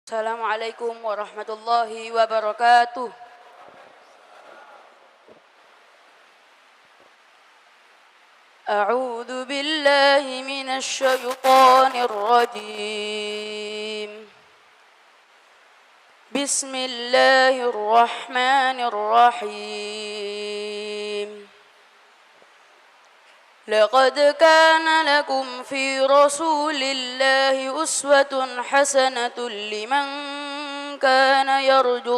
Assalamualaikum warahmatullahi wabarakatuh. A'udzu billahi minasy syaithanir rajim. Bismillahirrahmanirrahim. Laqad kana lakum fi Rasulillahi uswatun hasanatun liman kana yarju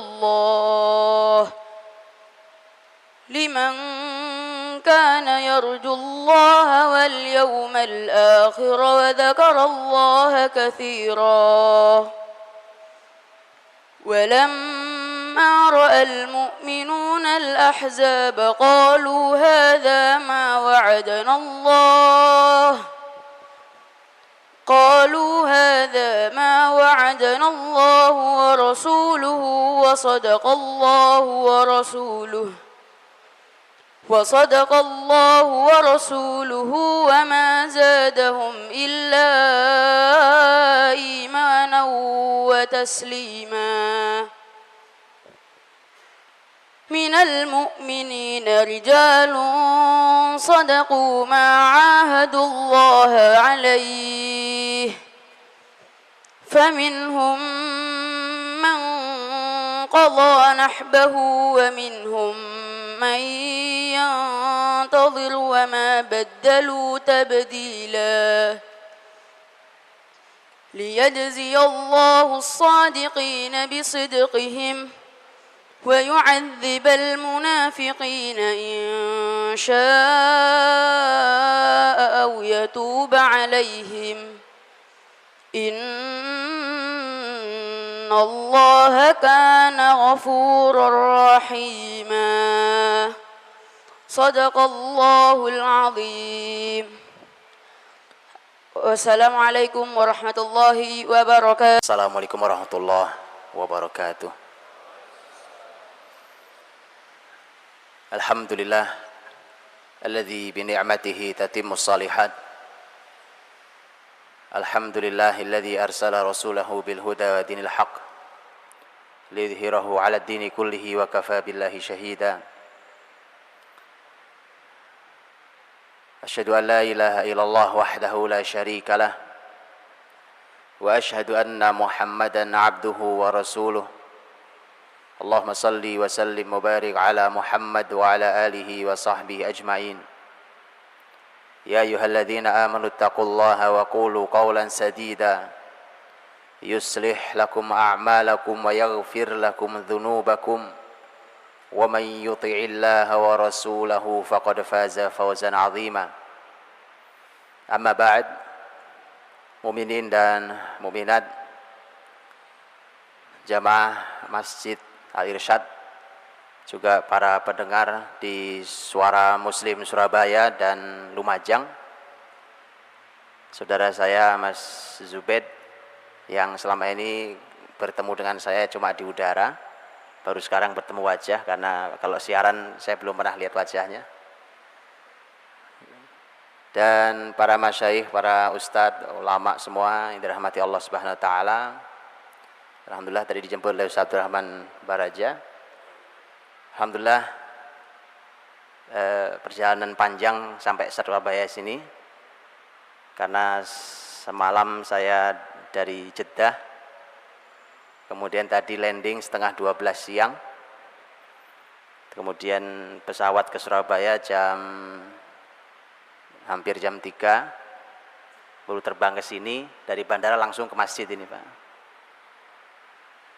Allah wal yawmal akhir wa dzakara Allah katsiran. ولما رأى المؤمنون الأحزاب قالوا هذا ما وعدنا الله ورسوله وصدق الله ورسوله وما زادهم إلا إيمانا وتسليما. من المؤمنين رجال صدقوا ما عاهدوا الله عليه فمنهم من قضى نحبه ومنهم من ينتظر وما بدلوا تبديلا. ليجزي الله الصادقين بصدقهم ويعذب المنافقين إن شاء أو يتوب عليهم إن الله كان غفورا رحيما. صدق الله العظيم. Wassalamualaikum warahmatullahi wabarakatuh. Assalamualaikum warahmatullahi wabarakatuh. Alhamdulillah alladzi bi ni'matihi tatimmu shalihat. Alhamdulillahilladzi arsala rasulahu bil huda wa dinil haqq liyudhhirahu 'ala ad-dini kullihi wa kafa billahi shahida. Asyhadu an la ilaha illallah wahdahu la syarika lah wa asyhadu anna Muhammadan 'abduhu wa rasuluh. Allahumma salli wa sallim wa barik ala Muhammad wa ala alihi wa sahbihi ajma'in. Ya ayyuhalladzina amanu taqullaha wa qulu qawlan sadida yuslih lakum a'malakum wa yaghfir lakum dhunubakum wa man yuti'illaha wa rasulahu faqad faza fawzan 'azima. Amma ba'd, mukminin dan mukminat jamaah Masjid Al-Irsyad, juga para pendengar di Suara Muslim Surabaya dan Lumajang. Saudara saya Mas Zubaid yang selama ini bertemu dengan saya cuma di udara, baru sekarang bertemu wajah, karena kalau siaran saya belum pernah lihat wajahnya. Dan para masyayikh, para ustadz, ulama semua yang dirahmati Allah Subhanahu wa taala. Alhamdulillah tadi dijemput oleh Ustaz Abdurrahman Baraja. Alhamdulillah perjalanan panjang sampai Surabaya sini, karena semalam saya dari Jeddah, kemudian tadi landing setengah 12 siang, kemudian pesawat ke Surabaya hampir jam 3, baru terbang ke sini, dari bandara langsung ke masjid ini Pak.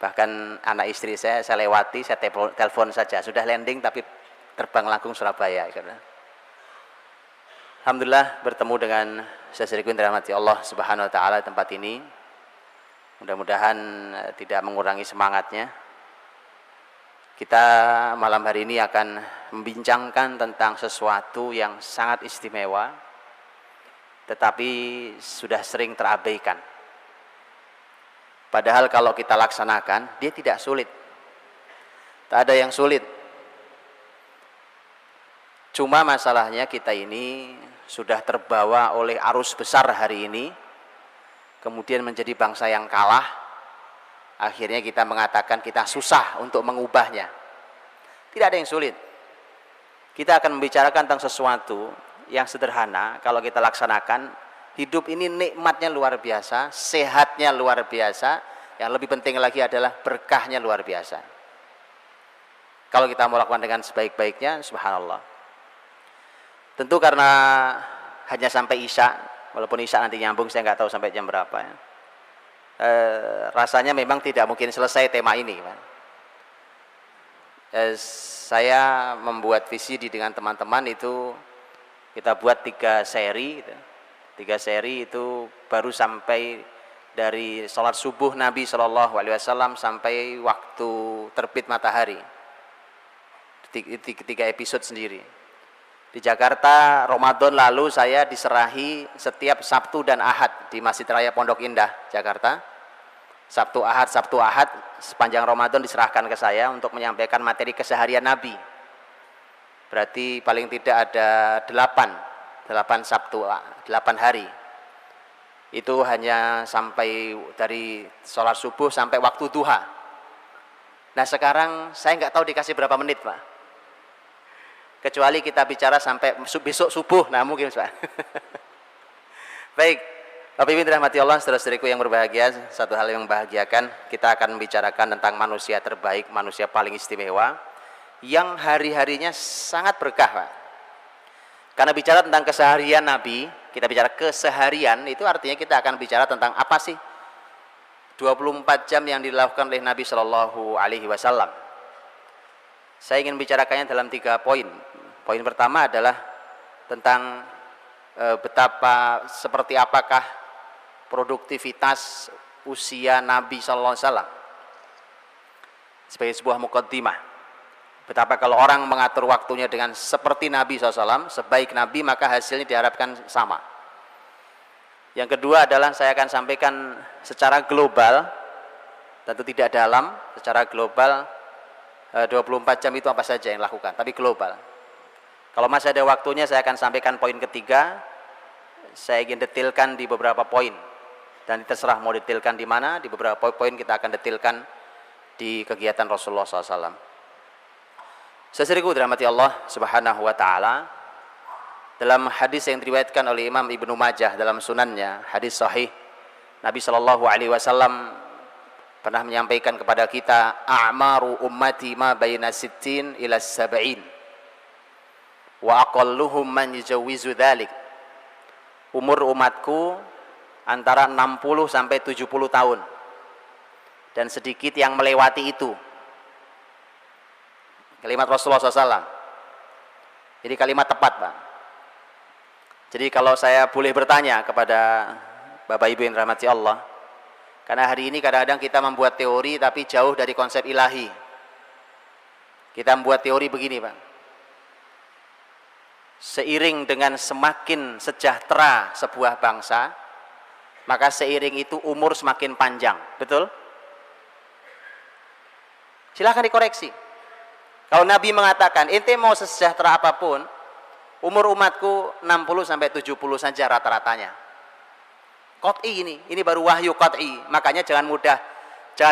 Bahkan anak istri saya lewati, saya telepon saja, sudah landing tapi terbang langsung Surabaya. Alhamdulillah bertemu dengan saudariku yang dirahmati Allah Subhanahu wa taala di tempat ini. Mudah-mudahan tidak mengurangi semangatnya. Kita malam hari ini akan membincangkan tentang sesuatu yang sangat istimewa, tetapi sudah sering terabaikan. Padahal kalau kita laksanakan, dia tidak sulit. Tak ada yang sulit. Cuma masalahnya kita ini sudah terbawa oleh arus besar hari ini, kemudian menjadi bangsa yang kalah, akhirnya kita mengatakan kita susah untuk mengubahnya. Tidak ada yang sulit. Kita akan membicarakan tentang sesuatu yang sederhana. Kalau kita laksanakan, hidup ini nikmatnya luar biasa, sehatnya luar biasa, yang lebih penting lagi adalah berkahnya luar biasa. Kalau kita mau lakukan dengan sebaik-baiknya, subhanallah. Tentu karena hanya sampai Isya, walaupun Isya nanti nyambung, saya nggak tahu sampai jam berapa ya. Rasanya memang tidak mungkin selesai tema ini, Pak. Saya membuat VCD dengan teman-teman itu kita buat 3 seri gitu. 3 seri itu baru sampai dari sholat subuh Nabi SAW sampai waktu terbit matahari. 3 episode sendiri. Di Jakarta Ramadan lalu saya diserahi setiap Sabtu dan Ahad di Masjid Raya Pondok Indah, Jakarta. Sabtu Ahad sepanjang Ramadan diserahkan ke saya untuk menyampaikan materi keseharian Nabi. Berarti paling tidak ada 8 Sabtu, 8 hari. Itu hanya sampai dari sholat subuh sampai waktu duha. Nah sekarang saya nggak tahu dikasih berapa menit, Pak. Kecuali kita bicara sampai besok subuh, nah mungkin, Pak. Baik, Bapak Ibu dirahmati Allah, saudara-saudariku yang berbahagia, satu hal yang membahagiakan, kita akan membicarakan tentang manusia terbaik, manusia paling istimewa, yang hari-harinya sangat berkah, Pak. Karena bicara tentang keseharian Nabi, kita bicara keseharian, itu artinya kita akan bicara tentang apa sih 24 jam yang dilakukan oleh Nabi Shallallahu Alaihi Wasallam. Saya ingin bicarakannya dalam 3 poin. Poin pertama adalah tentang betapa seperti apakah produktivitas usia Nabi Shallallahu Alaihi Wasallam sebagai sebuah muqaddimah. Betapa kalau orang mengatur waktunya dengan seperti Nabi SAW, sebaik Nabi, maka hasilnya diharapkan sama. Yang kedua adalah saya akan sampaikan secara global, tentu tidak dalam, secara global 24 jam itu apa saja yang dilakukan, tapi global. Kalau masih ada waktunya saya akan sampaikan poin ketiga. Saya ingin detailkan di beberapa poin, dan terserah mau detailkan di mana. Di beberapa poin kita akan detailkan di kegiatan Rasulullah SAW. Saudaraku dirahmati Allah Subhanahu wa taala, dalam hadis yang diriwayatkan oleh Imam Ibnu Majah dalam sunannya, hadis sahih, Nabi Shallallahu Alaihi Wasallam pernah menyampaikan kepada kita, a'maru ummati ma baina 60 ila 70 wa aqalluhum man yujawizu dzalik. Umur umatku antara 60 sampai 70 tahun, dan sedikit yang melewati itu. Kalimat Rasulullah SAW. Jadi kalimat tepat, Pak. Jadi kalau saya boleh bertanya kepada Bapak Ibu yang dirahmati Allah, karena hari ini kadang-kadang kita membuat teori tapi jauh dari konsep ilahi. Kita membuat teori begini, Pak. Seiring dengan semakin sejahtera sebuah bangsa, maka seiring itu umur semakin panjang. Betul? Silahkan dikoreksi. Kalau Nabi mengatakan, ente mau sejahtera apapun, umur umatku 60 sampai 70 saja rata-ratanya. Qat'i ini baru wahyu qat'i. Makanya jangan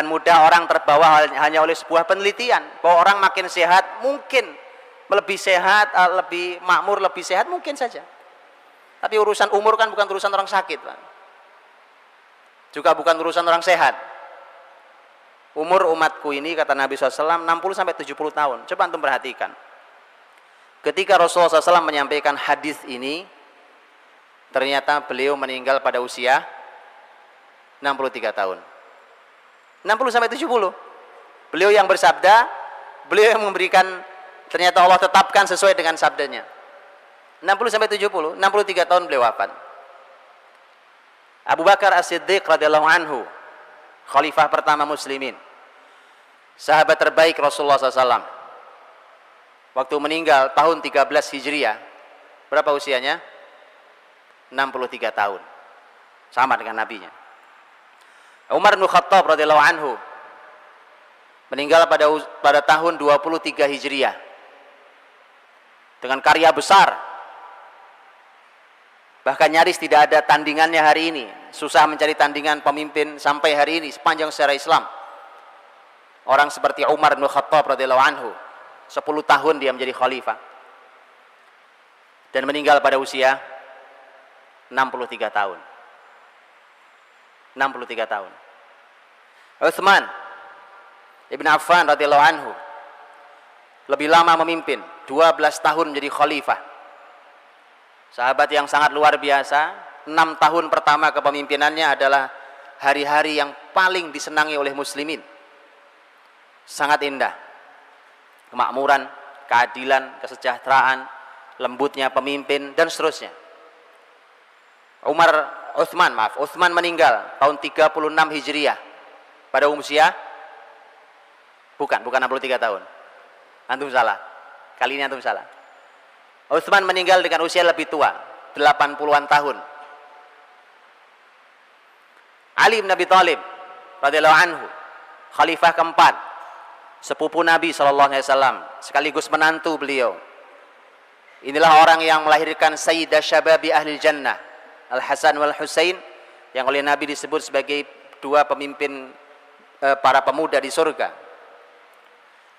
mudah orang terbawa hanya oleh sebuah penelitian bahwa orang makin sehat, mungkin lebih sehat, lebih makmur, lebih sehat, mungkin saja. Tapi urusan umur kan bukan urusan orang sakit, Pak. Juga bukan urusan orang sehat. Umur umatku ini, kata Nabi SAW, 60 sampai 70 tahun. Coba antum perhatikan. Ketika Rasulullah SAW menyampaikan hadis ini, ternyata beliau meninggal pada usia 63 tahun. 60 sampai 70. Beliau yang bersabda, beliau yang memberikan, ternyata Allah tetapkan sesuai dengan sabdanya. 60 sampai 70, 63 tahun beliau wafat. Abu Bakar As-Siddiq radhiyallahu anhu, khalifah pertama muslimin, sahabat terbaik Rasulullah SAW, waktu meninggal tahun 13 Hijriah, berapa usianya? 63 tahun, sama dengan nabinya. Umar bin Khattab radhiyallahu anhu meninggal pada tahun 23 Hijriah dengan karya besar, bahkan nyaris tidak ada tandingannya hari ini. Susah mencari tandingan pemimpin sampai hari ini sepanjang sejarah Islam. Orang seperti Umar bin Khattab radhiyallahu anhu, 10 tahun dia menjadi khalifah dan meninggal pada usia 63 tahun. 63 tahun. Utsman Ibn Affan radhiyallahu anhu lebih lama memimpin, 12 tahun menjadi khalifah. Sahabat yang sangat luar biasa. 6 tahun pertama kepemimpinannya adalah hari-hari yang paling disenangi oleh muslimin. Sangat indah. Kemakmuran, keadilan, kesejahteraan, lembutnya pemimpin, dan seterusnya. Utsman meninggal tahun 36 Hijriah pada usia bukan 63 tahun. Antum salah. Kali ini antum salah. Utsman meninggal dengan usia lebih tua, 80-an tahun. Ali bin Abi Thalib radhiyallahu anhu, khalifah keempat, sepupu Nabi SAW, sekaligus menantu beliau. Inilah orang yang melahirkan Sayyidah Syababi Ahlil Jannah, Al-Hasan wal Husain, yang oleh Nabi disebut sebagai dua pemimpin para pemuda di surga.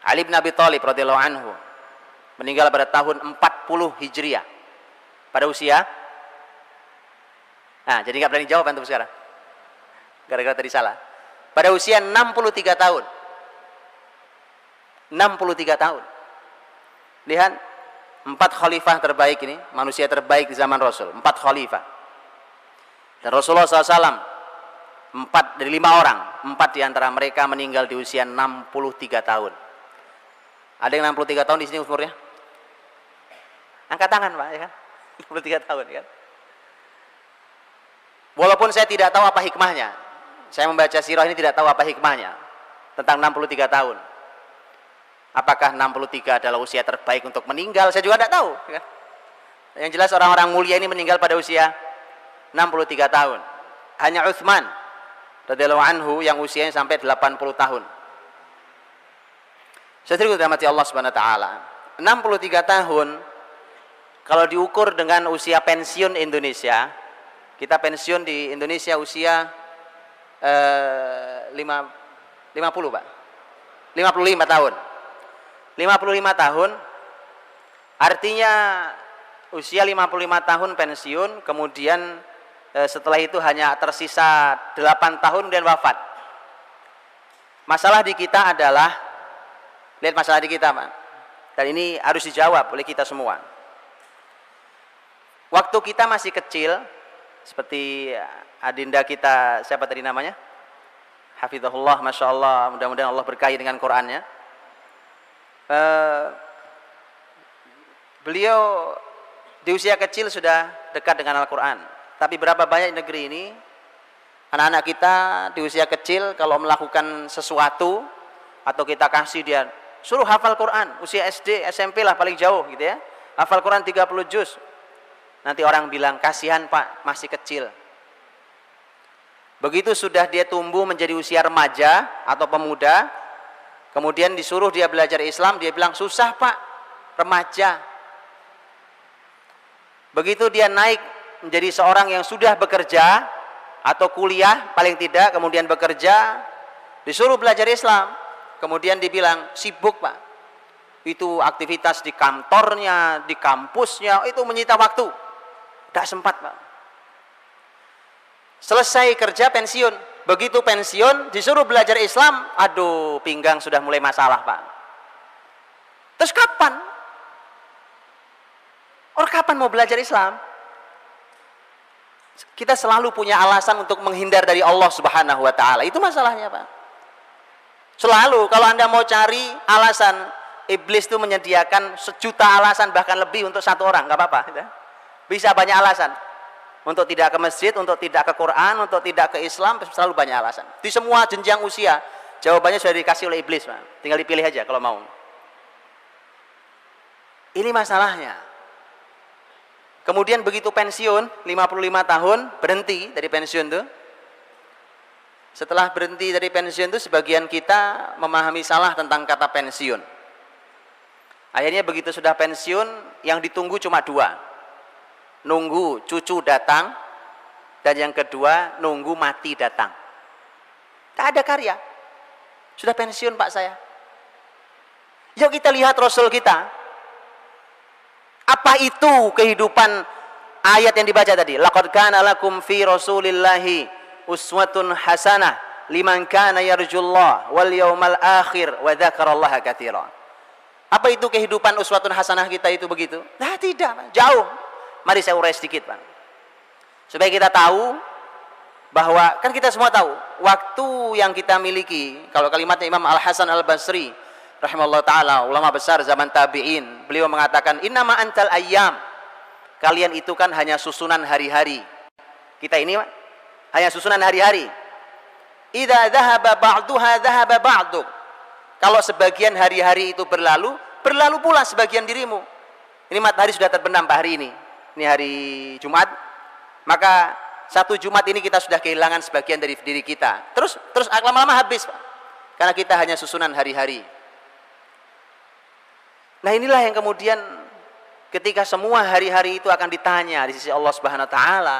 Ali bin Abi Thalib radhiyallahu anhu meninggal pada tahun 40 Hijriah pada usia, nah jadi nggak berani jawab antum sekarang gara-gara tadi salah, pada usia 63 tahun. 63 tahun. Lihat, 4 khalifah terbaik ini, manusia terbaik di zaman Rasul, 4 khalifah. Dan Rasulullah SAW 4 dari 5 orang, 4 diantara mereka meninggal di usia 63 tahun. Ada yang 63 tahun di sini umurnya? Angkat tangan Pak, ya kan? 63 tahun, ya kan? Walaupun saya tidak tahu apa hikmahnya, saya membaca sirah ini tidak tahu apa hikmahnya tentang 63 tahun. Apakah 63 adalah usia terbaik untuk meninggal? Saya juga tidak tahu, ya kan? Yang jelas orang-orang mulia ini meninggal pada usia 63 tahun. Hanya Utsman radhiyallahu anhu yang usianya sampai 80 tahun. Saudaraku dirahmati Allah Subhanahu wa taala, 63 tahun kalau diukur dengan usia pensiun Indonesia, kita pensiun di Indonesia usia 50 Pak. 55 tahun. 55 tahun artinya usia 55 tahun pensiun, kemudian setelah itu hanya tersisa 8 tahun dan wafat. Masalah di kita adalah, lihat masalah di kita Pak, dan ini harus dijawab oleh kita semua. Waktu kita masih kecil, seperti adinda kita, siapa tadi namanya? Hafizahullah, Masya Allah, mudah-mudahan Allah berkahi dengan Qur'annya. Beliau di usia kecil sudah dekat dengan Al-Quran. Tapi berapa banyak di negeri ini anak-anak kita di usia kecil kalau melakukan sesuatu atau kita kasih dia suruh hafal Quran, usia SD, SMP lah paling jauh gitu ya, hafal Quran 30 juz. Nanti orang bilang, kasihan Pak, masih kecil. Begitu sudah dia tumbuh menjadi usia remaja atau pemuda, kemudian disuruh dia belajar Islam, dia bilang, susah Pak, remaja. Begitu dia naik menjadi seorang yang sudah bekerja atau kuliah paling tidak, kemudian bekerja, disuruh belajar Islam, kemudian dibilang sibuk Pak, itu aktivitas di kantornya, di kampusnya, itu menyita waktu, tidak sempat Pak. Selesai kerja pensiun, begitu pensiun disuruh belajar Islam, aduh pinggang sudah mulai masalah Pak. Terus kapan? Kapan mau belajar Islam? Kita selalu punya alasan untuk menghindar dari Allah Subhanahu wa taala. Itu masalahnya, Pak. Selalu kalau Anda mau cari alasan, iblis itu menyediakan sejuta alasan bahkan lebih untuk satu orang, nggak apa-apa, gitu. Bisa banyak alasan. Untuk tidak ke masjid, untuk tidak ke Quran, untuk tidak ke Islam, selalu banyak alasan. Di semua jenjang usia, jawabannya sudah dikasih oleh iblis, Pak. Tinggal dipilih aja kalau mau. Ini masalahnya. Kemudian begitu pensiun, 55 tahun, berhenti dari pensiun itu. Setelah berhenti dari pensiun itu, sebagian kita memahami salah tentang kata pensiun. Akhirnya begitu sudah pensiun, yang ditunggu cuma dua. Nunggu cucu datang, dan yang kedua, nunggu mati datang. Tak ada karya. Sudah pensiun Pak saya. Yuk kita lihat Rasul kita. Apa itu kehidupan ayat yang dibaca tadi? Laqad kana lakum fi Rasulillahi uswatun hasanah liman kana yarjullah wal yawmal akhir wa dzakarallaha katsira. Apa itu kehidupan uswatun hasanah kita itu begitu? Nah, tidak, Pak. Jauh. Mari saya urai sedikit, Pak. Supaya kita tahu bahwa kan kita semua tahu waktu yang kita miliki. Kalau kalimatnya Imam Al-Hasan Al-Basri rahimahullah taala, ulama besar zaman tabi'in, beliau mengatakan innama antal ayyam. Kalian itu kan hanya susunan hari-hari. Kita ini Pak, hanya susunan hari-hari. Idza dhahaba ba'duha dhahaba ba'duk. Kalau sebagian hari-hari itu berlalu, berlalu pula sebagian dirimu. Ini matahari sudah terbenam Pak hari ini. Ini hari Jumat. Maka satu Jumat ini kita sudah kehilangan sebagian dari diri kita. Terus lama-lama habis Pak. Karena kita hanya susunan hari-hari. Nah, inilah yang kemudian ketika semua hari-hari itu akan ditanya di sisi Allah Subhanahu wa taala.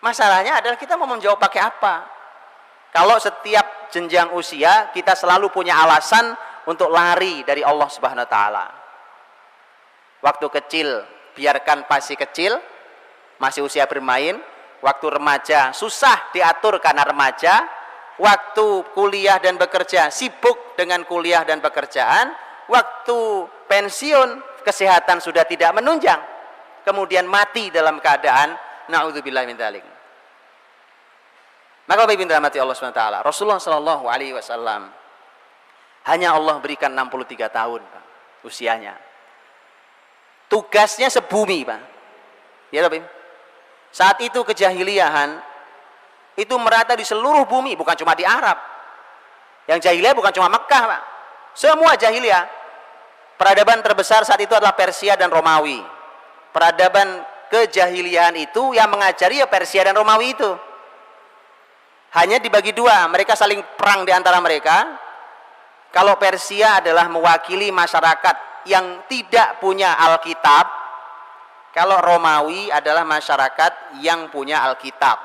Masalahnya adalah kita mau menjawab pakai apa? Kalau setiap jenjang usia kita selalu punya alasan untuk lari dari Allah Subhanahu wa taala. Waktu kecil biarkan masih kecil, masih usia bermain. Waktu remaja susah diatur karena remaja. Waktu kuliah dan bekerja sibuk dengan kuliah dan pekerjaan. Waktu pensiun kesehatan sudah tidak menunjang. Kemudian mati dalam keadaan naudzubillah min dzalik. Maka Bapak Ibu dirahmati Allah Subhanahu wa taala, Rasulullah sallallahu alaihi wasallam hanya Allah berikan 63 tahun, Pak, usianya. Tugasnya sebumi, Pak. Ya, Bapak Ibu. Saat itu kejahiliahan itu merata di seluruh bumi, bukan cuma di Arab. Yang jahiliyah bukan cuma Mekah, Pak. Semua jahiliyah. Peradaban terbesar saat itu adalah Persia dan Romawi. Peradaban kejahiliahan itu yang mengajari ya Persia dan Romawi itu. Hanya dibagi dua, mereka saling perang di antara mereka. Kalau Persia adalah mewakili masyarakat yang tidak punya Alkitab, kalau Romawi adalah masyarakat yang punya Alkitab.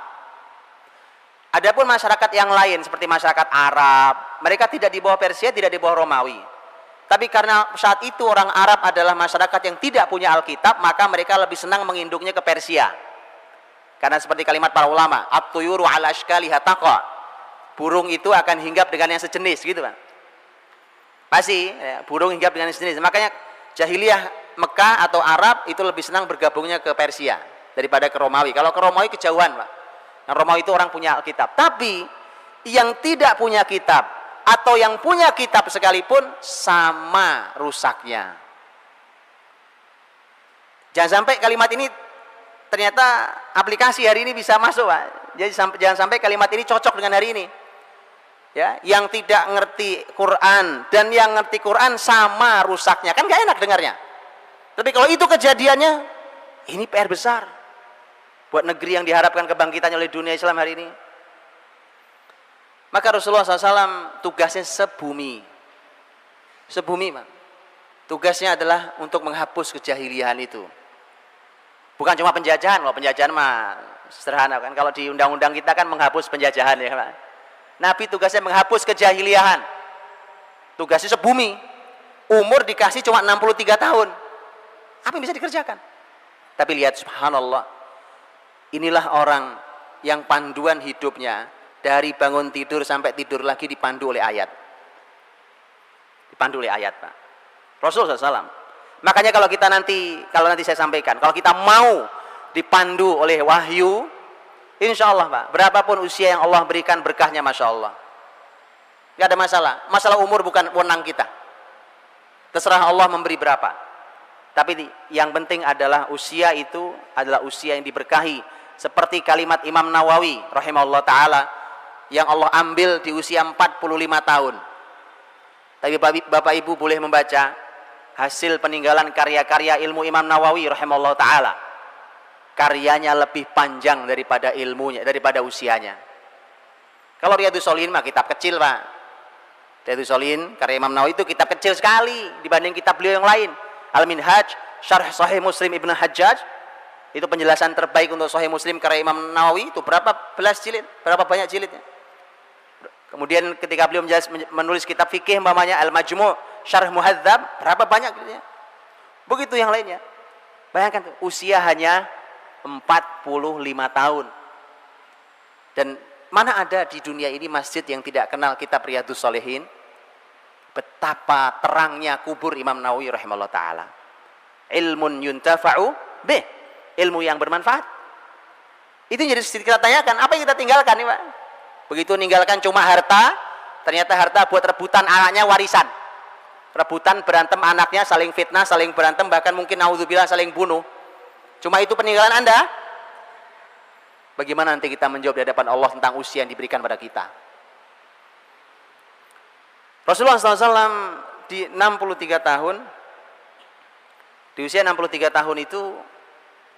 Adapun masyarakat yang lain seperti masyarakat Arab, mereka tidak di bawah Persia, tidak di bawah Romawi. Tapi karena saat itu orang Arab adalah masyarakat yang tidak punya Alkitab, maka mereka lebih senang menginduknya ke Persia. Karena seperti kalimat para ulama, at-tuyuru ala ashkaliha taqa. Burung itu akan hinggap dengan yang sejenis, gitu Pak. Pasti ya, burung hinggap dengan yang sejenis. Makanya jahiliyah Mekah atau Arab itu lebih senang bergabungnya ke Persia daripada ke Romawi. Kalau ke Romawi kejauhan, Pak. Yang Romawi itu orang punya Alkitab. Tapi yang tidak punya kitab atau yang punya kitab sekalipun sama rusaknya. Jangan sampai kalimat ini ternyata aplikasi hari ini bisa masuk, Pak. Jadi jangan sampai kalimat ini cocok dengan hari ini. Ya, yang tidak ngerti Quran dan yang ngerti Quran sama rusaknya. Kan gak enak dengarnya. Tapi kalau itu kejadiannya, ini PR besar buat negeri yang diharapkan kebangkitannya oleh dunia Islam hari ini. Maka Rasulullah SAW tugasnya sebumi. Sebumi, Pak. Tugasnya adalah untuk menghapus kejahiliahan itu. Bukan cuma penjajahan, kalau penjajahan mah sederhana kan. Kalau di undang-undang kita kan menghapus penjajahan ya, Pak. Nabi tugasnya menghapus kejahiliahan. Tugasnya sebumi. Umur dikasih cuma 63 tahun. Apa yang bisa dikerjakan? Tapi lihat subhanallah. Inilah orang yang panduan hidupnya dari bangun tidur sampai tidur lagi dipandu oleh ayat. Dipandu oleh ayat, Pak. Rasulullah SAW. Makanya kalau nanti saya sampaikan, kalau kita mau dipandu oleh wahyu, insya Allah Pak, berapapun usia yang Allah berikan berkahnya, masya Allah, nggak ada masalah. Masalah umur bukan wewenang kita, terserah Allah memberi berapa. Tapi yang penting adalah usia itu adalah usia yang diberkahi, seperti kalimat Imam Nawawi rahimahullah taala yang Allah ambil di usia 45 tahun. Tapi Bapak Ibu boleh membaca hasil peninggalan karya-karya ilmu Imam Nawawi rahimahullah ta'ala. Karyanya lebih panjang daripada ilmunya, daripada usianya. Kalau Riyadhus Shalihin mah kitab kecil, Pak. Riyadhus Shalihin karya Imam Nawawi itu kitab kecil sekali dibanding kitab beliau yang lain. Al-Minhaj Syarh Sahih Muslim Ibnu Hajjaj, itu penjelasan terbaik untuk Sahih Muslim karya Imam Nawawi. Itu berapa belas jilid, berapa banyak jilidnya? Kemudian ketika beliau menulis kitab fikih umpamanya Al-Majmu' Syarh Muhadzab, berapa banyak gitu ya. Begitu yang lainnya. Bayangkan tuh, usia hanya 45 tahun. Dan mana ada di dunia ini masjid yang tidak kenal kitab Riyadhus Shalihin? Betapa terangnya kubur Imam Nawawi rahimahullah ta'ala. Ilmun yuntafa'u bih, ilmu yang bermanfaat. Itu jadi kita tanyakan, apa yang kita tinggalkan nih Pak? Begitu ninggalkan cuma harta, ternyata harta buat rebutan anaknya warisan. Rebutan, berantem anaknya, saling fitnah, saling berantem, bahkan mungkin naudzubillah saling bunuh. Cuma itu peninggalan Anda? Bagaimana nanti kita menjawab di hadapan Allah tentang usia yang diberikan pada kita? Rasulullah SAW di 63 tahun, di usia 63 tahun itu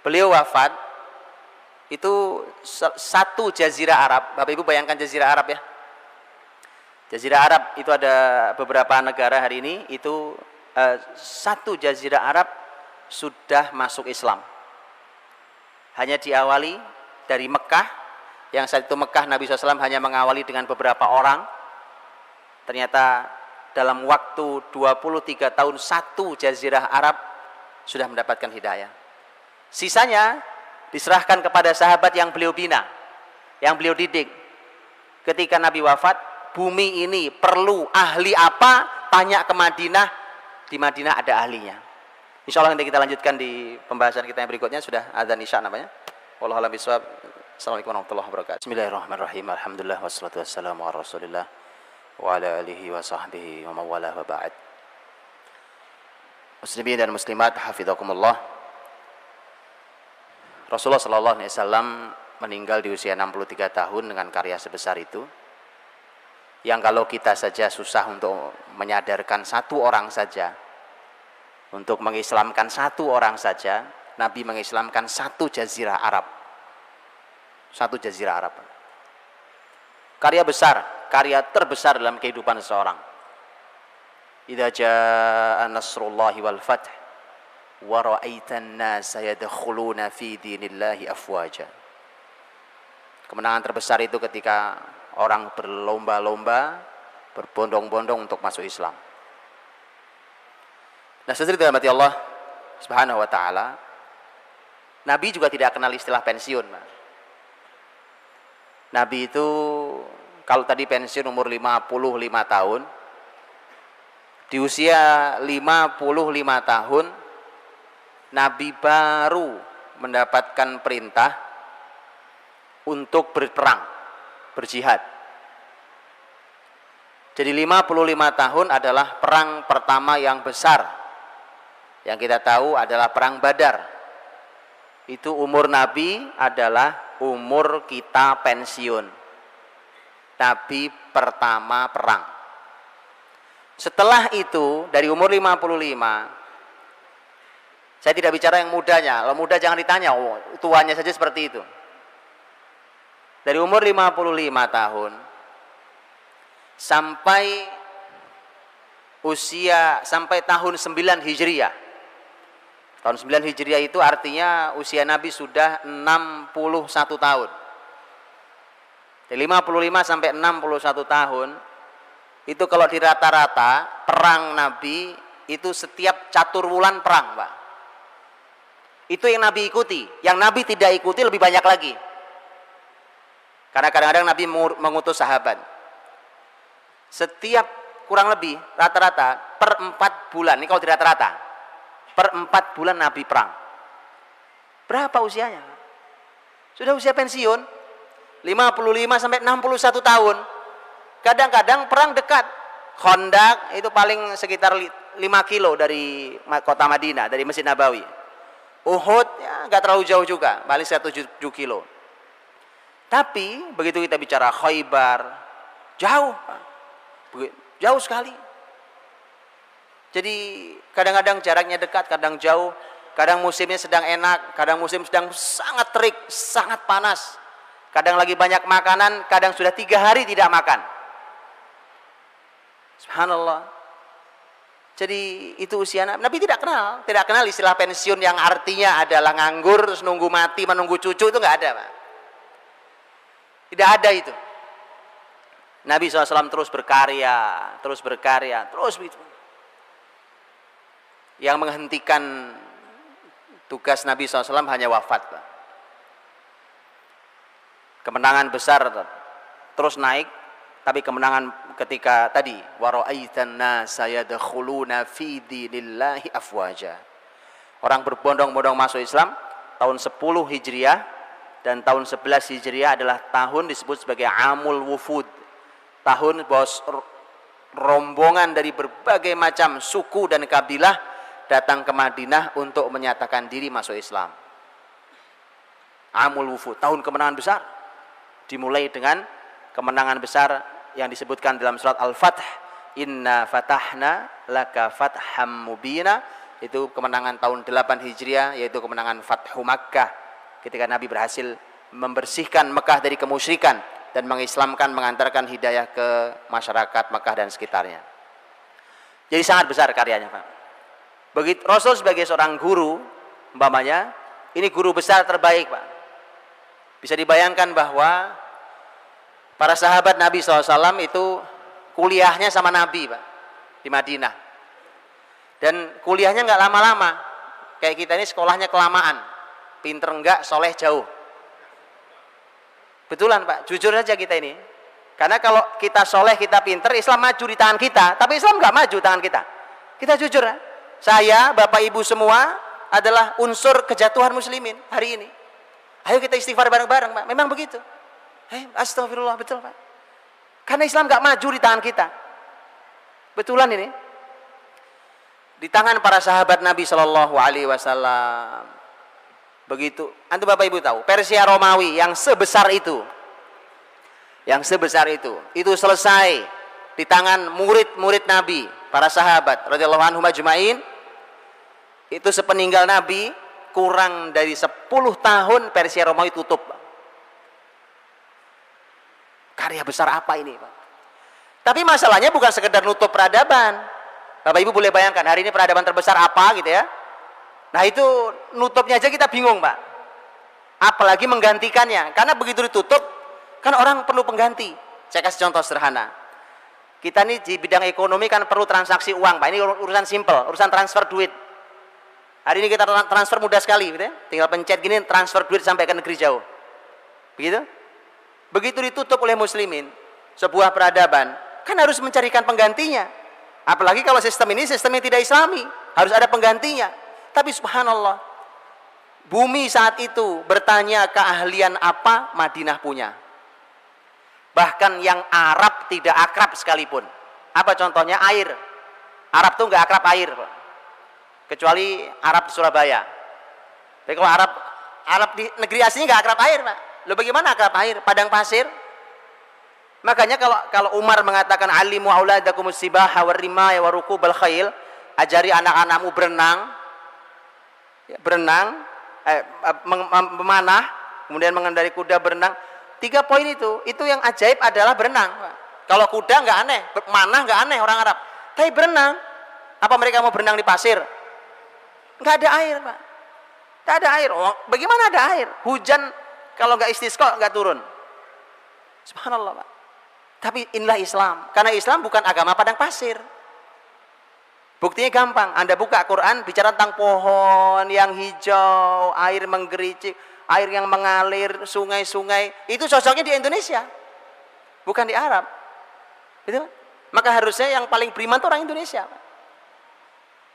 beliau wafat. Itu satu jazirah Arab. Bapak Ibu bayangkan jazirah Arab ya. Jazirah Arab itu ada beberapa negara hari ini, itu satu jazirah Arab sudah masuk Islam. Hanya diawali dari Mekah, yang saat itu Mekah Nabi SAW hanya mengawali dengan beberapa orang. Ternyata dalam waktu 23 tahun satu jazirah Arab sudah mendapatkan hidayah. Sisanya diserahkan kepada sahabat yang beliau bina, yang beliau didik. Ketika Nabi wafat, bumi ini perlu ahli apa? Tanya ke Madinah, di Madinah ada ahlinya. Insya Allah nanti kita lanjutkan di pembahasan kita yang berikutnya, sudah adzan isya namanya. Wallahu a'lam bishawab. Assalamualaikum warahmatullahi wabarakatuh. Bismillahirrahmanirrahim. Alhamdulillah wassalatu wassalamu ala Rasulillah wa ala alihi wa sahbihi wa mawalah wa ba'd. Muslimin dan muslimat, hafizakumullah. Rasulullah sallallahu alaihi wasallam meninggal di usia 63 tahun dengan karya sebesar itu. Yang kalau kita saja susah untuk menyadarkan satu orang saja, untuk mengislamkan satu orang saja, Nabi mengislamkan satu jazirah Arab. Satu jazirah Arab. Karya besar, karya terbesar dalam kehidupan seseorang. Idza jaa nasrullahi wal fath wa ra'aitan nasa yadkhuluna fi dinillahi afwaja. Kemenangan terbesar itu ketika orang berlomba-lomba, berbondong-bondong untuk masuk Islam. Nah, saudara dirahmati Allah Subhanahu wa taala, Nabi juga tidak kenal istilah pensiun, Pak. Nabi itu kalau tadi pensiun umur 55 tahun, di usia 55 tahun Nabi baru mendapatkan perintah untuk berperang, berjihad. Jadi 55 tahun adalah perang pertama yang besar. Yang kita tahu adalah perang Badar. Itu umur Nabi adalah umur kita pensiun. Nabi pertama perang. Setelah itu dari umur 55, saya tidak bicara yang mudanya. Kalau muda jangan ditanya, tuanya saja seperti itu. Dari umur 55 tahun sampai tahun 9 Hijriah. Tahun 9 Hijriah itu artinya usia Nabi sudah 61 tahun. Dari 55 sampai 61 tahun itu kalau di rata-rata perang Nabi itu setiap catur wulan perang, Pak. Itu yang Nabi ikuti. Yang Nabi tidak ikuti lebih banyak lagi. Karena kadang-kadang Nabi mengutus sahabat. Setiap kurang lebih rata-rata per 4 bulan. Ini kalau tidak rata-rata. Per 4 bulan Nabi perang. Berapa usianya? Sudah usia pensiun. 55 sampai 61 tahun. Kadang-kadang perang dekat. Khandaq itu paling sekitar 5 kilo dari kota Madinah, dari Masjid Nabawi. Uhud ya nggak terlalu jauh juga, paling 7 kilo. Tapi begitu kita bicara Khaybar, jauh, jauh sekali. Jadi kadang-kadang jaraknya dekat, kadang jauh, kadang musimnya sedang enak, kadang musim sedang sangat terik, sangat panas. Kadang lagi banyak makanan, kadang sudah 3 hari tidak makan. Subhanallah. Jadi itu usia Nabi tidak kenal istilah pensiun yang artinya adalah nganggur terus nunggu mati menunggu cucu, itu nggak ada, Pak. Tidak ada itu. Nabi SAW terus berkarya, terus gitu. Yang menghentikan tugas Nabi SAW hanya wafat, Pak. Kemenangan besar terus naik, tapi kemenangan ketika tadi wara'aitan nasa yadkhuluna fi dinillahi afwaja. Orang berbondong-bondong masuk Islam tahun 10 Hijriah dan tahun 11 Hijriah adalah tahun disebut sebagai Amul Wufud. Tahun bos rombongan dari berbagai macam suku dan kabilah datang ke Madinah untuk menyatakan diri masuk Islam. Amul Wufud, tahun kemenangan besar. Dimulai dengan kemenangan besar yang disebutkan dalam surat Al-Fath, inna fatahna laka fatham mubina. Itu kemenangan tahun 8 Hijriah, yaitu kemenangan Fathu Makkah, ketika Nabi berhasil membersihkan Mekah dari kemusyrikan dan mengislamkan, mengantarkan hidayah ke masyarakat Mekah dan sekitarnya. Jadi sangat besar karyanya, Pak. Begitu Rasul sebagai seorang guru, umpamanya ini guru besar terbaik, Pak. Bisa dibayangkan bahwa para sahabat Nabi SAW itu kuliahnya sama Nabi, Pak, di Madinah. Dan kuliahnya nggak lama-lama. Kayak kita ini sekolahnya kelamaan. Pinter enggak, soleh jauh. Betulan, Pak, jujur aja kita ini. Karena kalau kita soleh, kita pinter, Islam maju di tangan kita. Tapi Islam nggak maju tangan kita. Kita jujur, ya. Saya, Bapak Ibu semua adalah unsur kejatuhan muslimin hari ini. Ayo kita istighfar bareng-bareng, Pak. Memang begitu. Astagfirullah, betul, Pak. Karena Islam nggak maju di tangan kita. Betulan ini. Di tangan para sahabat Nabi Shallallahu Alaihi Wasallam. Begitu. Antum Bapak Ibu tahu, Persia Romawi yang sebesar itu, itu selesai di tangan murid-murid Nabi, para sahabat radhiyallahu anhum ajmain. Itu sepeninggal Nabi, kurang dari 10 tahun Persia Romawi tutup. Karya besar apa ini, Pak? Tapi masalahnya bukan sekedar nutup peradaban. Bapak Ibu boleh bayangkan hari ini peradaban terbesar apa gitu ya. Nah itu nutupnya aja kita bingung, Pak. Apalagi menggantikannya. Karena begitu ditutup, kan orang perlu pengganti. Saya kasih contoh sederhana. Kita nih di bidang ekonomi kan perlu transaksi uang, Pak. Ini urusan simple, urusan transfer duit. Hari ini kita transfer mudah sekali, gitu ya. Tinggal pencet gini, transfer duit sampai ke negeri jauh. Begitu? Begitu ditutup oleh muslimin, sebuah peradaban, kan harus mencarikan penggantinya. Apalagi kalau sistem ini sistem yang tidak islami, harus ada penggantinya. Tapi subhanallah, bumi saat itu bertanya keahlian apa Madinah punya. Bahkan yang Arab tidak akrab sekalipun. Apa contohnya? Air. Arab tuh nggak akrab air, Pak. Kecuali Arab di Surabaya. Tapi kalau Arab di negeri aslinya nggak akrab air, Pak. Loh bagaimana akrab air? Padang pasir. Makanya kalau Umar mengatakan alimu auladakumus sibaha warrimaya warukubal khail, ajari anak-anakmu memanah, kemudian mengendarai kuda, berenang. 3 poin itu yang ajaib adalah berenang. Kalau kuda nggak aneh, manah nggak aneh orang Arab. Tapi berenang, apa mereka mau berenang di pasir? Nggak ada air, Pak. Nggak ada air. Oh, bagaimana ada air? Hujan kalau nggak istisqa nggak turun. Subhanallah, Pak. Tapi inilah Islam. Karena Islam bukan agama padang pasir. Buktinya gampang. Anda buka Quran bicara tentang pohon yang hijau, air menggericik, air yang mengalir, sungai-sungai. Itu cocoknya di Indonesia, bukan di Arab. Gitu? Maka harusnya yang paling beriman itu orang Indonesia.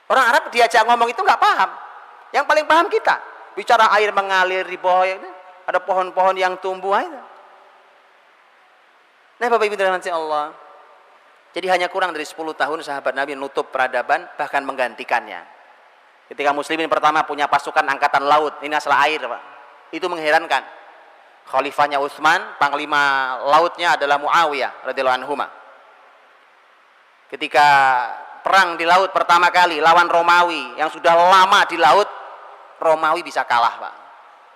Orang Arab diajak ngomong itu nggak paham. Yang paling paham kita. Bicara air mengalir di bawah, ada pohon-pohon yang tumbuh. Nah Bapak Ibu dirahmati Allah, jadi hanya kurang dari 10 tahun sahabat Nabi menutup peradaban, bahkan menggantikannya. Ketika muslimin pertama punya pasukan angkatan laut, ini asal air, Pak. Itu mengherankan. Khalifahnya Utsman, panglima lautnya adalah Muawiyah radhiyallahu anhu. Ketika perang di laut pertama kali lawan Romawi yang sudah lama di laut, Romawi bisa kalah, Pak.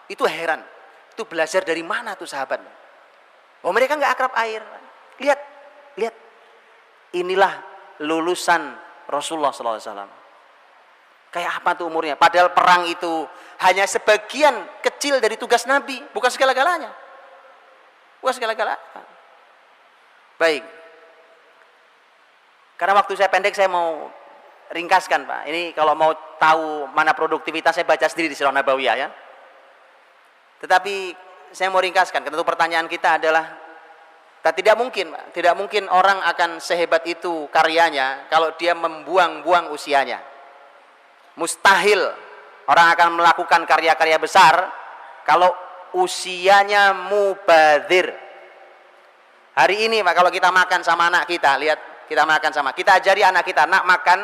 Itu heran. Itu belajar dari mana tuh sahabat? Oh mereka nggak akrab air. Lihat. Inilah lulusan Rasulullah SAW. Kayak apa tuh umurnya? Padahal perang itu hanya sebagian kecil dari tugas Nabi, bukan segala-galanya. Bukan segala-galanya. Baik. Karena waktu saya pendek, saya mau ringkaskan, Pak. Ini kalau mau tahu mana produktivitas, saya baca sendiri di Sirah Nabawiyah ya. Tetapi saya mau ringkaskan, karena itu pertanyaan kita adalah, tidak mungkin, Pak. Tidak mungkin orang akan sehebat itu karyanya kalau dia membuang-buang usianya. Mustahil orang akan melakukan karya-karya besar kalau usianya mubadzir. Hari ini, Pak, kalau kita makan sama anak kita, lihat, kita makan sama, kita ajari anak kita, nak makan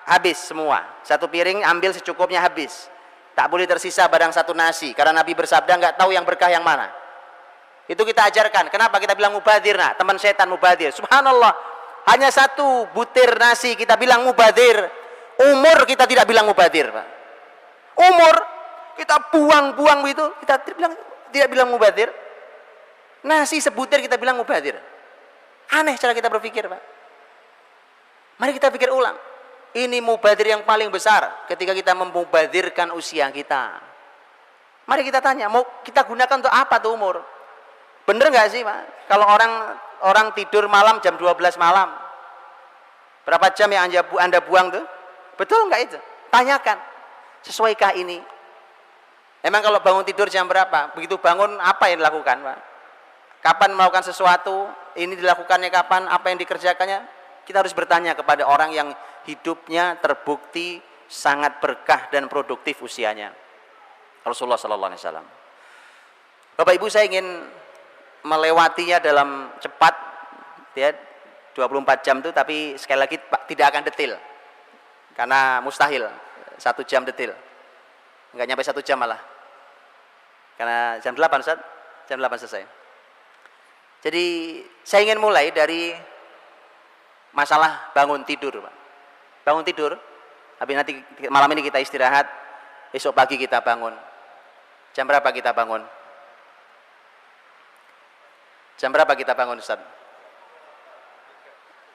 habis semua, satu piring ambil secukupnya habis, tak boleh tersisa barang satu nasi, karena Nabi bersabda nggak tahu yang berkah yang mana. Itu kita ajarkan. Kenapa kita bilang mubadir? Nah, teman setan mubadir. Subhanallah, hanya satu butir nasi kita bilang mubadir, umur kita tidak bilang mubadir, Pak. Umur kita buang-buang itu, kita tidak bilang mubadir. Nasi sebutir kita bilang mubadir. Aneh cara kita berpikir, Pak. Mari kita pikir ulang. Ini mubadir yang paling besar ketika kita memubadirkan usia kita. Mari kita tanya, mau kita gunakan untuk apa tuh umur? Bener nggak sih, Pak? Kalau orang tidur malam jam 12 malam, berapa jam yang Anda buang tuh? Betul nggak itu? Tanyakan. Sesuaikah ini? Emang kalau bangun tidur jam berapa? Begitu bangun apa yang dilakukan, Pak? Kapan melakukan sesuatu? Ini dilakukannya kapan? Apa yang dikerjakannya? Kita harus bertanya kepada orang yang hidupnya terbukti sangat berkah dan produktif usianya. Rasulullah sallallahu alaihi wasallam. Bapak Ibu, saya ingin melewatinya dalam cepat ya, 24 jam itu, tapi sekali lagi Pak, tidak akan detil. Karena mustahil 1 jam detil. Enggak nyampe 1 jam malah. Karena jam 8, Ustaz. Jam 8 selesai. Jadi saya ingin mulai dari masalah bangun tidur, Pak. Bangun tidur, habis nanti malam ini kita istirahat, esok pagi kita bangun. Jam berapa kita bangun? Jam berapa kita bangun, Ustaz?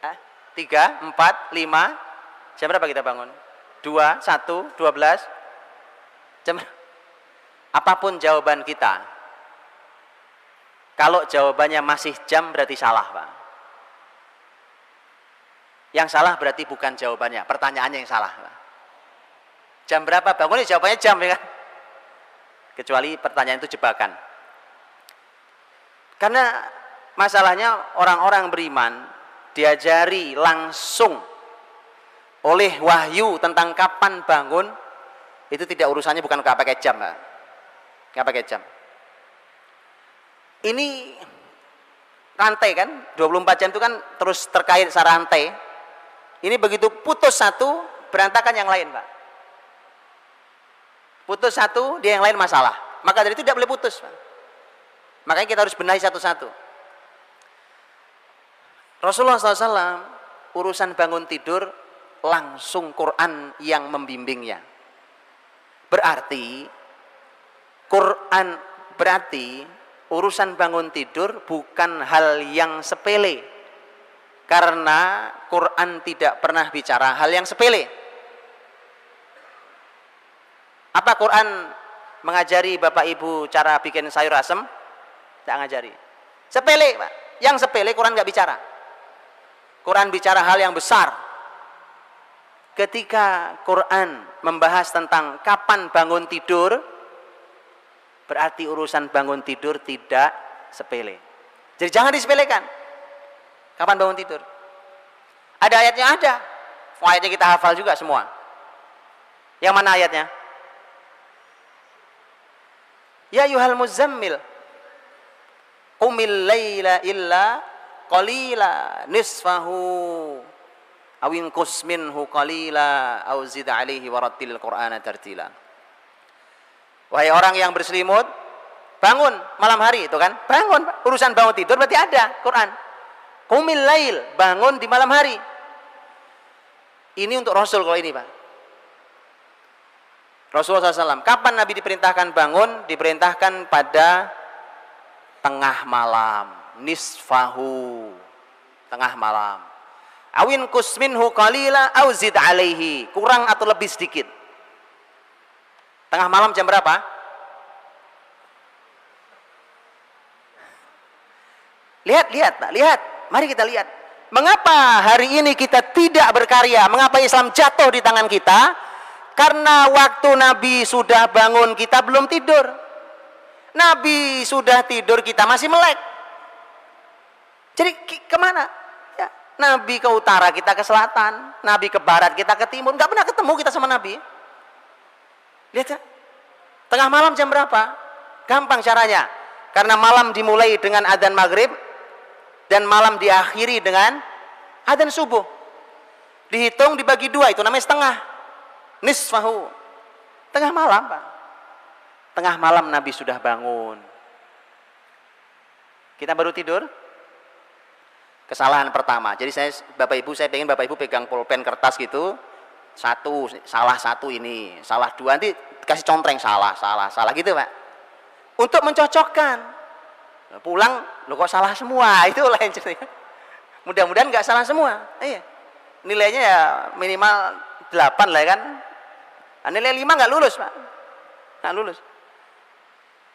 3, 4, 5. Jam berapa kita bangun? 2, 1, 12. Jam apapun jawaban kita, kalau jawabannya masih jam berarti salah, Pak. Yang salah berarti bukan jawabannya, pertanyaannya yang salah. Jam berapa bangun? Jawabannya jam, ya kan? Kecuali pertanyaan itu jebakan. Karena masalahnya orang-orang beriman diajari langsung oleh wahyu tentang kapan bangun, itu tidak urusannya, bukan nggak pakai jam, Pak. Nggak pakai jam. Ini rantai kan, 24 jam itu kan terus terkait secara rantai. Ini begitu putus satu, berantakan yang lain, Pak. Putus satu, dia yang lain masalah. Maka dari itu tidak boleh putus, Pak. Makanya kita harus benahi satu-satu. Rasulullah SAW, urusan bangun tidur, langsung Quran yang membimbingnya. Berarti, urusan bangun tidur bukan hal yang sepele. Karena Quran tidak pernah bicara hal yang sepele. Apa Quran mengajari Bapak Ibu cara bikin sayur asem? Tidak ngajari. Sepele, Pak. Yang sepele Quran nggak bicara. Quran bicara hal yang besar. Ketika Quran membahas tentang kapan bangun tidur, berarti urusan bangun tidur tidak sepele. Jadi jangan disepelekan. Kapan bangun tidur? Ada ayatnya? Ada. Ayatnya kita hafal juga semua. Yang mana ayatnya? Ya ayyuhal muzammil qumil laila illa qalila nisfahu aw inqus minhu qalila aw zid alaihi warattilil qur'ana tartila. Wahai orang yang berselimut, bangun malam hari, itu kan? Bangun, urusan bangun tidur berarti ada Quran. Qumil lail, bangun di malam hari. Ini untuk Rasul kalau ini, Pak. Rasulullah SAW, kapan Nabi diperintahkan bangun? Diperintahkan pada tengah malam, nisfahu, tengah malam. Awin kusminhu qalila au zid alaihi, kurang atau lebih sedikit. Tengah malam jam berapa? Lihat, Pak, lihat. Mari kita lihat. Mengapa hari ini kita tidak berkarya? Mengapa Islam jatuh di tangan kita? Karena waktu Nabi sudah bangun, kita belum tidur. Nabi sudah tidur, kita masih melek. Jadi kemana? Ya, Nabi ke utara, kita ke selatan. Nabi ke barat, kita ke timur. Nggak pernah ketemu kita sama Nabi. Lihat ya. Tengah malam jam berapa? Gampang caranya. Karena malam dimulai dengan adzan maghrib dan malam diakhiri dengan adzan subuh. Dihitung dibagi dua, itu namanya setengah. Nisfahu. Tengah malam, Pak. Tengah malam Nabi sudah bangun. Kita baru tidur. Kesalahan pertama. Jadi Bapak Ibu, saya pengen Bapak Ibu pegang pulpen kertas gitu. Satu, salah satu ini, salah dua, nanti kasih contreng salah gitu, Pak. Untuk mencocokkan. Pulang, lo kok salah semua, itu lain cerita. Mudah-mudahan nggak salah semua. Iya. Nilainya ya minimal 8 lah kan. Nah, nilai 5 nggak lulus, Pak. Nggak lulus.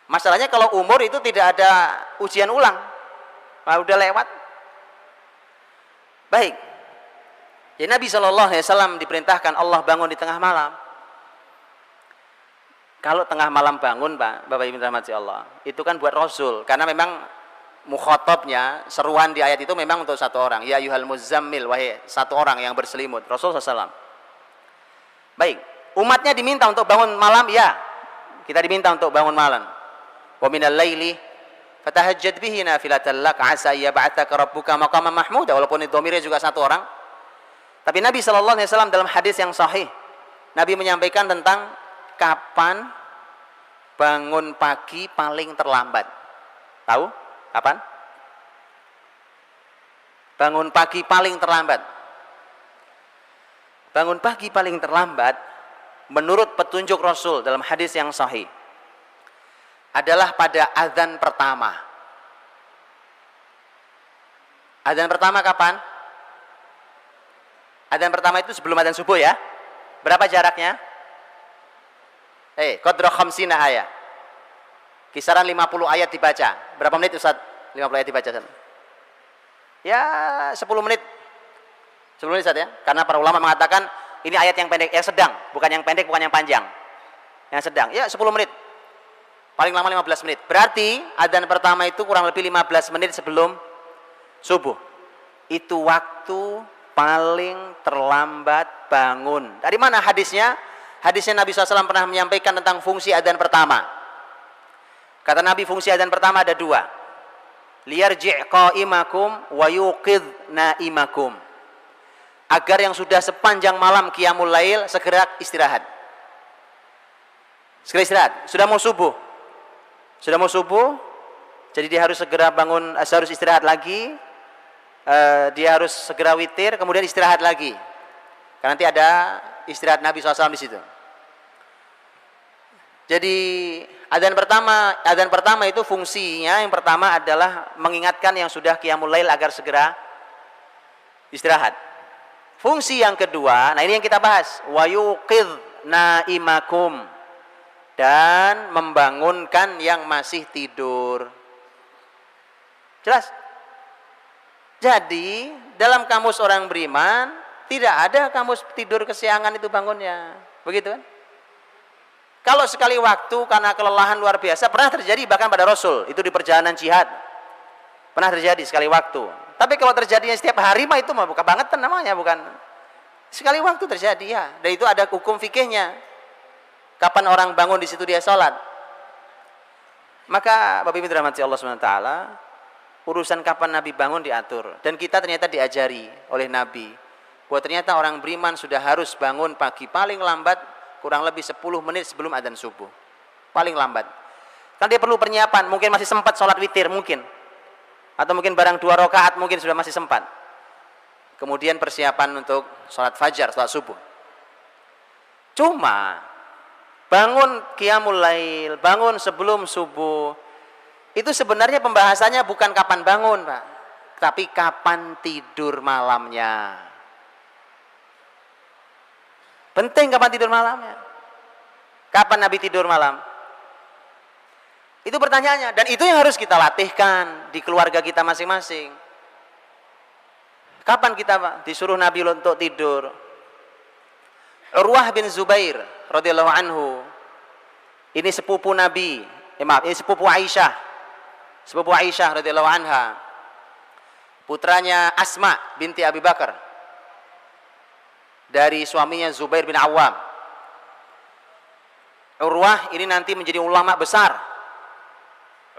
Masalahnya kalau umur itu tidak ada ujian ulang. Nah, udah lewat. Baik. Jadi Nabi SAW diperintahkan Allah bangun di tengah malam. Kalau tengah malam bangun, Pak, Bapak Ibu rahmati Allah, itu kan buat Rasul, karena memang mukhatabnya, seruan di ayat itu memang untuk satu orang. Ya ayyuhal muzammil, wahai satu orang yang berselimut, Rasul SAW. Baik, umatnya diminta untuk bangun malam, ya. Kita diminta untuk bangun malam. Wa minal laili fatahajjad bihi nafilatan lak asa yab'atsaka rabbuka maqaman mahmuda. Walaupun itu dhamirnya juga satu orang. Tapi Nabi SAW dalam hadis yang sahih, Nabi menyampaikan tentang kapan bangun pagi paling terlambat. Tahu? Kapan? Bangun pagi paling terlambat. Bangun pagi paling terlambat menurut petunjuk Rasul dalam hadis yang sahih adalah pada azan pertama. Azan pertama kapan? Azan pertama itu sebelum azan subuh ya. Berapa jaraknya? Qadra khamsina ayat. Kisaran 50 ayat dibaca. Berapa menit Ustaz? 50 ayat dibaca. Ya 10 menit. 10 menit Ustaz ya. Karena para ulama mengatakan ini ayat yang pendek, yang sedang, bukan yang pendek, bukan yang panjang. Yang sedang. Ya 10 menit. Paling lama 15 menit. Berarti adzan pertama itu kurang lebih 15 menit sebelum subuh. Itu waktu paling terlambat bangun. Dari mana hadisnya? Hadisnya Nabi SAW pernah menyampaikan tentang fungsi adzan pertama. Kata Nabi, fungsi adzan pertama ada dua. Liyarji' qa'imakum wa yuqidh na'imakum. Agar yang sudah sepanjang malam qiyamul lail segera istirahat. Segera istirahat. Sudah mau subuh. Sudah mau subuh. Jadi dia harus segera bangun, harus istirahat lagi. Dia harus segera witir, kemudian istirahat lagi. Karena nanti ada istirahat Nabi SAW di situ. Jadi adzan pertama itu fungsinya yang pertama adalah mengingatkan yang sudah qiyamul lail agar segera istirahat. Fungsi yang kedua, nah ini yang kita bahas, wa yuqidh naimakum, dan membangunkan yang masih tidur. Jelas? Jadi dalam kamus orang beriman tidak ada kamus tidur kesiangan itu bangunnya, begitu kan? Kalau sekali waktu karena kelelahan luar biasa pernah terjadi bahkan pada Rasul, itu di perjalanan jihad pernah terjadi sekali waktu. Tapi kalau terjadinya setiap hari mah itu mah bukan bangetan namanya, bukan sekali waktu terjadi ya. Dan itu ada hukum fikihnya. Kapan orang bangun di situ dia sholat. Maka Bapak Ibu dirahmati Allah SWT, urusan kapan Nabi bangun diatur, dan kita ternyata diajari oleh Nabi bahwa ternyata orang beriman sudah harus bangun pagi paling lambat kurang lebih 10 menit sebelum adzan subuh, paling lambat. Kan dia perlu persiapan, mungkin masih sempat sholat witir mungkin, atau mungkin barang 2 rakaat mungkin sudah masih sempat. Kemudian persiapan untuk sholat fajar, sholat subuh. Cuma bangun qiyamul lail, bangun sebelum subuh, itu sebenarnya pembahasannya bukan kapan bangun, Pak, tapi kapan tidur malamnya. Penting kapan tidur malamnya. Kapan Nabi tidur malam? Itu pertanyaannya, dan itu yang harus kita latihkan di keluarga kita masing-masing. Kapan kita Pak, disuruh Nabi untuk tidur? Urwah bin Zubair radhiyallahu anhu. Ini sepupu Nabi. Ini sepupu Aisyah. Sepupu Aisyah radhiyallahu anha. Putranya Asma binti Abi Bakar. Dari suaminya Zubair bin Awam. Urwah ini nanti menjadi ulama besar.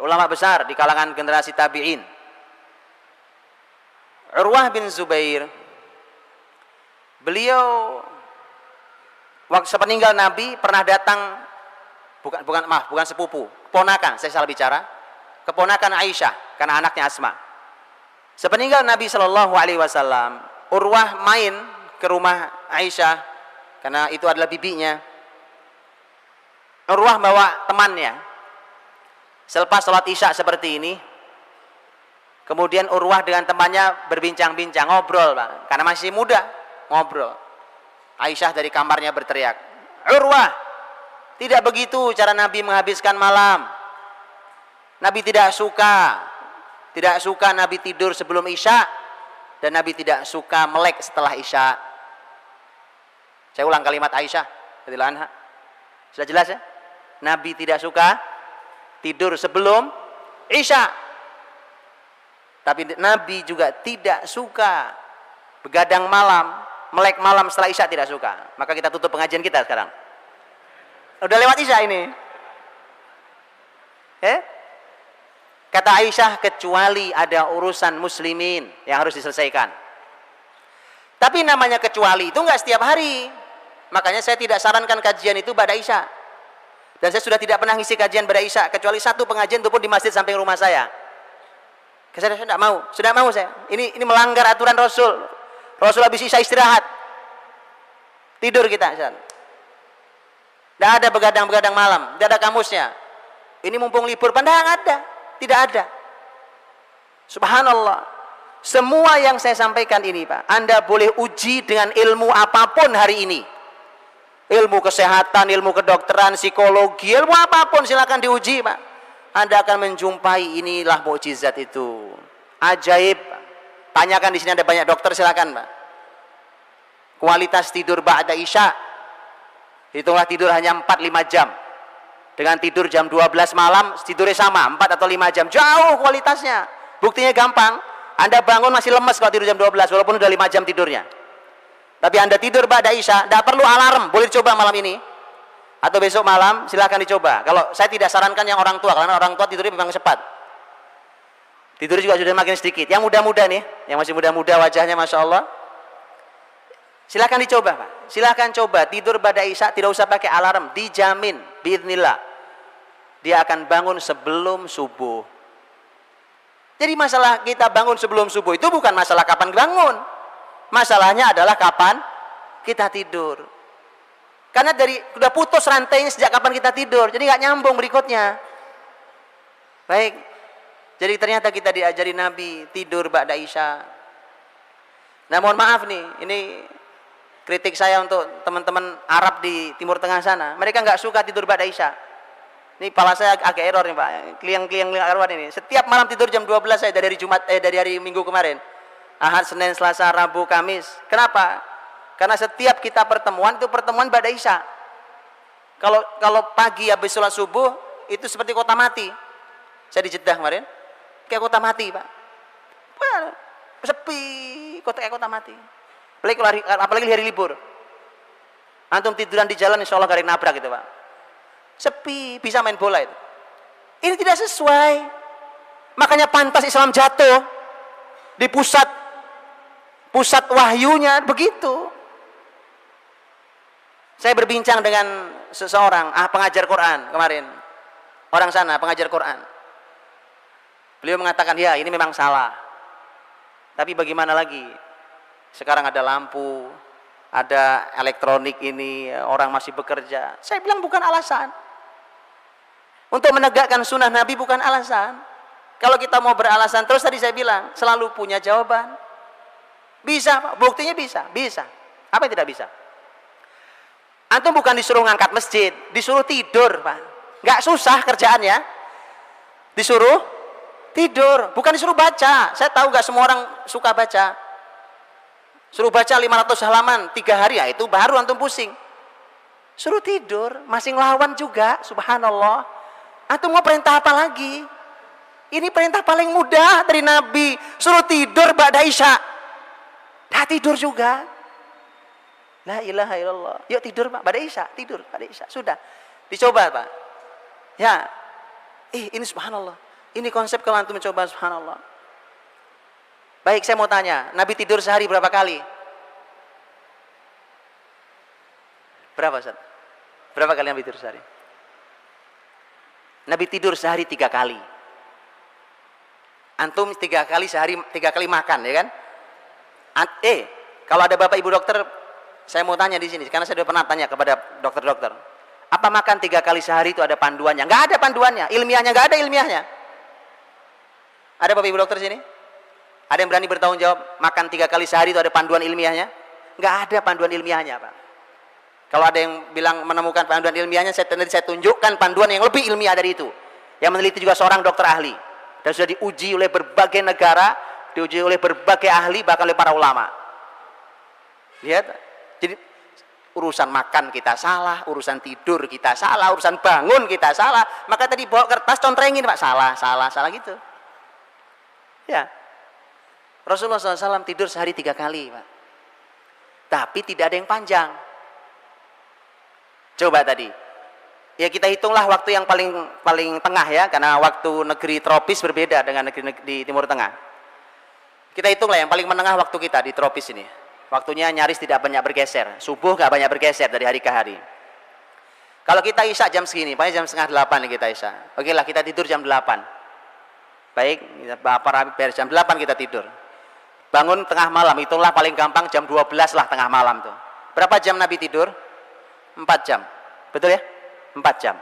Ulama besar di kalangan generasi tabi'in. Urwah bin Zubair, beliau waktu sepeninggal Nabi pernah datang, bukan sepupu, keponakan, saya salah bicara, keponakan Aisyah karena anaknya Asma. Sepeninggal Nabi Shallallahu Alaihi Wasallam, Urwah main ke rumah Aisyah karena itu adalah bibinya. Urwah bawa temannya. Selepas sholat Isya seperti ini, kemudian Urwah dengan temannya berbincang-bincang, ngobrol Pak, karena masih muda, ngobrol. Aisyah dari kamarnya berteriak, Urwah, tidak begitu cara Nabi menghabiskan malam. Nabi tidak suka Nabi tidur sebelum Isya, dan Nabi tidak suka melek setelah Isya. Saya ulang kalimat Aisyah radhiyallahu anha. Sudah jelas ya? Nabi tidak suka tidur sebelum Isya. Tapi Nabi juga tidak suka begadang malam, melek malam setelah Isya, tidak suka. Maka kita tutup pengajian kita sekarang. Udah lewat Isya ini. Kata Aisyah, kecuali ada urusan muslimin yang harus diselesaikan. Tapi namanya kecuali itu enggak setiap hari. Makanya saya tidak sarankan kajian itu pada Isya. Dan saya sudah tidak pernah ngisi kajian pada Isya, kecuali satu pengajian itu pun di masjid samping rumah saya. Saya tidak mau, sudah mau saya. Ini melanggar aturan Rasul. Rasul habis Isya istirahat, tidur kita. Tidak ada begadang-begadang malam, tidak ada kamusnya. Ini mumpung libur, padahal ada, tidak ada. Subhanallah. Semua yang saya sampaikan ini Pak, Anda boleh uji dengan ilmu apapun hari ini. Ilmu kesehatan, ilmu kedokteran, psikologi, ilmu apapun silakan diuji Pak. Anda akan menjumpai inilah mukjizat itu. Ajaib. Tanyakan di sini ada banyak dokter, silakan Pak. Kualitas tidur ba'da Isya. Hitunglah tidur hanya 4-5 jam. Dengan tidur jam 12 malam, tidurnya sama 4 atau 5 jam. Jauh kualitasnya. Buktinya gampang. Anda bangun masih lemes kalau tidur jam 12 walaupun udah 5 jam tidurnya. Tapi Anda tidur ba'da Isya, tidak perlu alarm, boleh dicoba malam ini. Atau besok malam, silahkan dicoba. Kalau saya tidak sarankan yang orang tua, karena orang tua tidurnya memang cepat. Tidur juga sudah makin sedikit. Yang muda-muda nih, yang masih muda-muda wajahnya Masya Allah, silahkan dicoba Pak. Silahkan coba, tidur ba'da Isya, tidak usah pakai alarm, dijamin, biidznillah. Dia akan bangun sebelum subuh. Jadi masalah kita bangun sebelum subuh itu bukan masalah kapan bangun. Masalahnya adalah kapan kita tidur. Karena udah putus rantainya sejak kapan kita tidur, jadi nggak nyambung berikutnya. Baik, jadi ternyata kita diajari Nabi tidur ba'da Isya. Nah mohon maaf nih, ini kritik saya untuk teman-teman Arab di Timur Tengah sana. Mereka nggak suka tidur ba'da Isya. Ini kepala saya agak error nih Pak, kliang-kliang arwah ini. Setiap malam tidur jam 12 saya dari hari Minggu kemarin. Ahad, Senin, Selasa, Rabu, Kamis. Kenapa? Karena setiap kita pertemuan itu pertemuan ba'da Isya. Kalau pagi habis sholat subuh itu seperti kota mati. Saya di Jeddah kemarin, kayak kota mati Pak. Wah, sepi, kayak kota mati. Apalagi hari libur. Antum tiduran di jalan, insya Allah gak ada yang nabrak gitu Pak. Sepi, bisa main bola itu. Ini tidak sesuai. Makanya pantas Islam jatuh di pusat wahyunya begitu. Saya berbincang dengan seseorang pengajar Quran kemarin, orang sana pengajar Quran. Beliau mengatakan, ya ini memang salah, tapi bagaimana lagi, sekarang ada lampu, ada elektronik, ini orang masih bekerja. Saya bilang bukan alasan untuk menegakkan sunnah Nabi, bukan alasan. Kalau kita mau beralasan terus, tadi saya bilang selalu punya jawaban. Bisa Pak, buktinya bisa. Apa yang tidak bisa? Antum bukan disuruh ngangkat masjid, disuruh tidur Pak. Nggak susah kerjaannya. Disuruh tidur, bukan disuruh baca. Saya tahu nggak semua orang suka baca. Suruh baca 500 halaman 3 hari, ya itu baru antum pusing. Suruh tidur, masih ngelawan juga, subhanallah. Antum mau perintah apa lagi? Ini perintah paling mudah dari Nabi. Suruh tidur ba'da isya. Dah tidur juga. La ilaha illallah. Yuk tidur Pak, ba'da isya, tidur ba'da isya. Sudah. Dicoba Pak. Ya. Ini subhanallah. Ini konsep kalau antum mencoba, subhanallah. Baik, saya mau tanya, Nabi tidur sehari berapa kali? Berapa Ustaz? Berapa kali Nabi tidur sehari? Nabi tidur sehari 3 kali. Antum 3 kali sehari, 3 kali makan, ya kan? Kalau ada Bapak Ibu dokter, saya mau tanya di sini, karena saya sudah pernah tanya kepada dokter-dokter. Apa makan 3 kali sehari itu ada panduannya? Nggak ada panduannya, ilmiahnya nggak ada ilmiahnya. Ada Bapak Ibu dokter sini? Ada yang berani bertanggung jawab makan 3 kali sehari itu ada panduan ilmiahnya? Nggak ada panduan ilmiahnya, Pak. Kalau ada yang bilang menemukan panduan ilmiahnya, saya tunjukkan panduan yang lebih ilmiah dari itu. Yang meneliti juga seorang dokter ahli. Dan sudah diuji oleh berbagai negara, diuji oleh berbagai ahli, bahkan oleh para ulama. Lihat, jadi urusan makan kita salah, urusan tidur kita salah, urusan bangun kita salah. Maka tadi bawa kertas contrengin Pak, salah gitu. Ya. Rasulullah SAW tidur sehari 3 kali Pak. Tapi tidak ada yang panjang. Coba tadi. Ya kita hitunglah waktu yang paling tengah ya, karena waktu negeri tropis berbeda dengan negeri di Timur Tengah. Kita hitunglah yang paling menengah waktu kita di tropis ini. Waktunya nyaris tidak banyak bergeser. Subuh nggak banyak bergeser dari hari ke hari. Kalau kita isya jam segini, paling jam 7:30 nih kita isya. Oke lah, kita tidur jam 8. Baik, jam 8 kita tidur. Bangun tengah malam, hitunglah paling gampang jam 12 lah tengah malam tuh. Berapa jam Nabi tidur? 4 jam. Betul ya? 4 jam.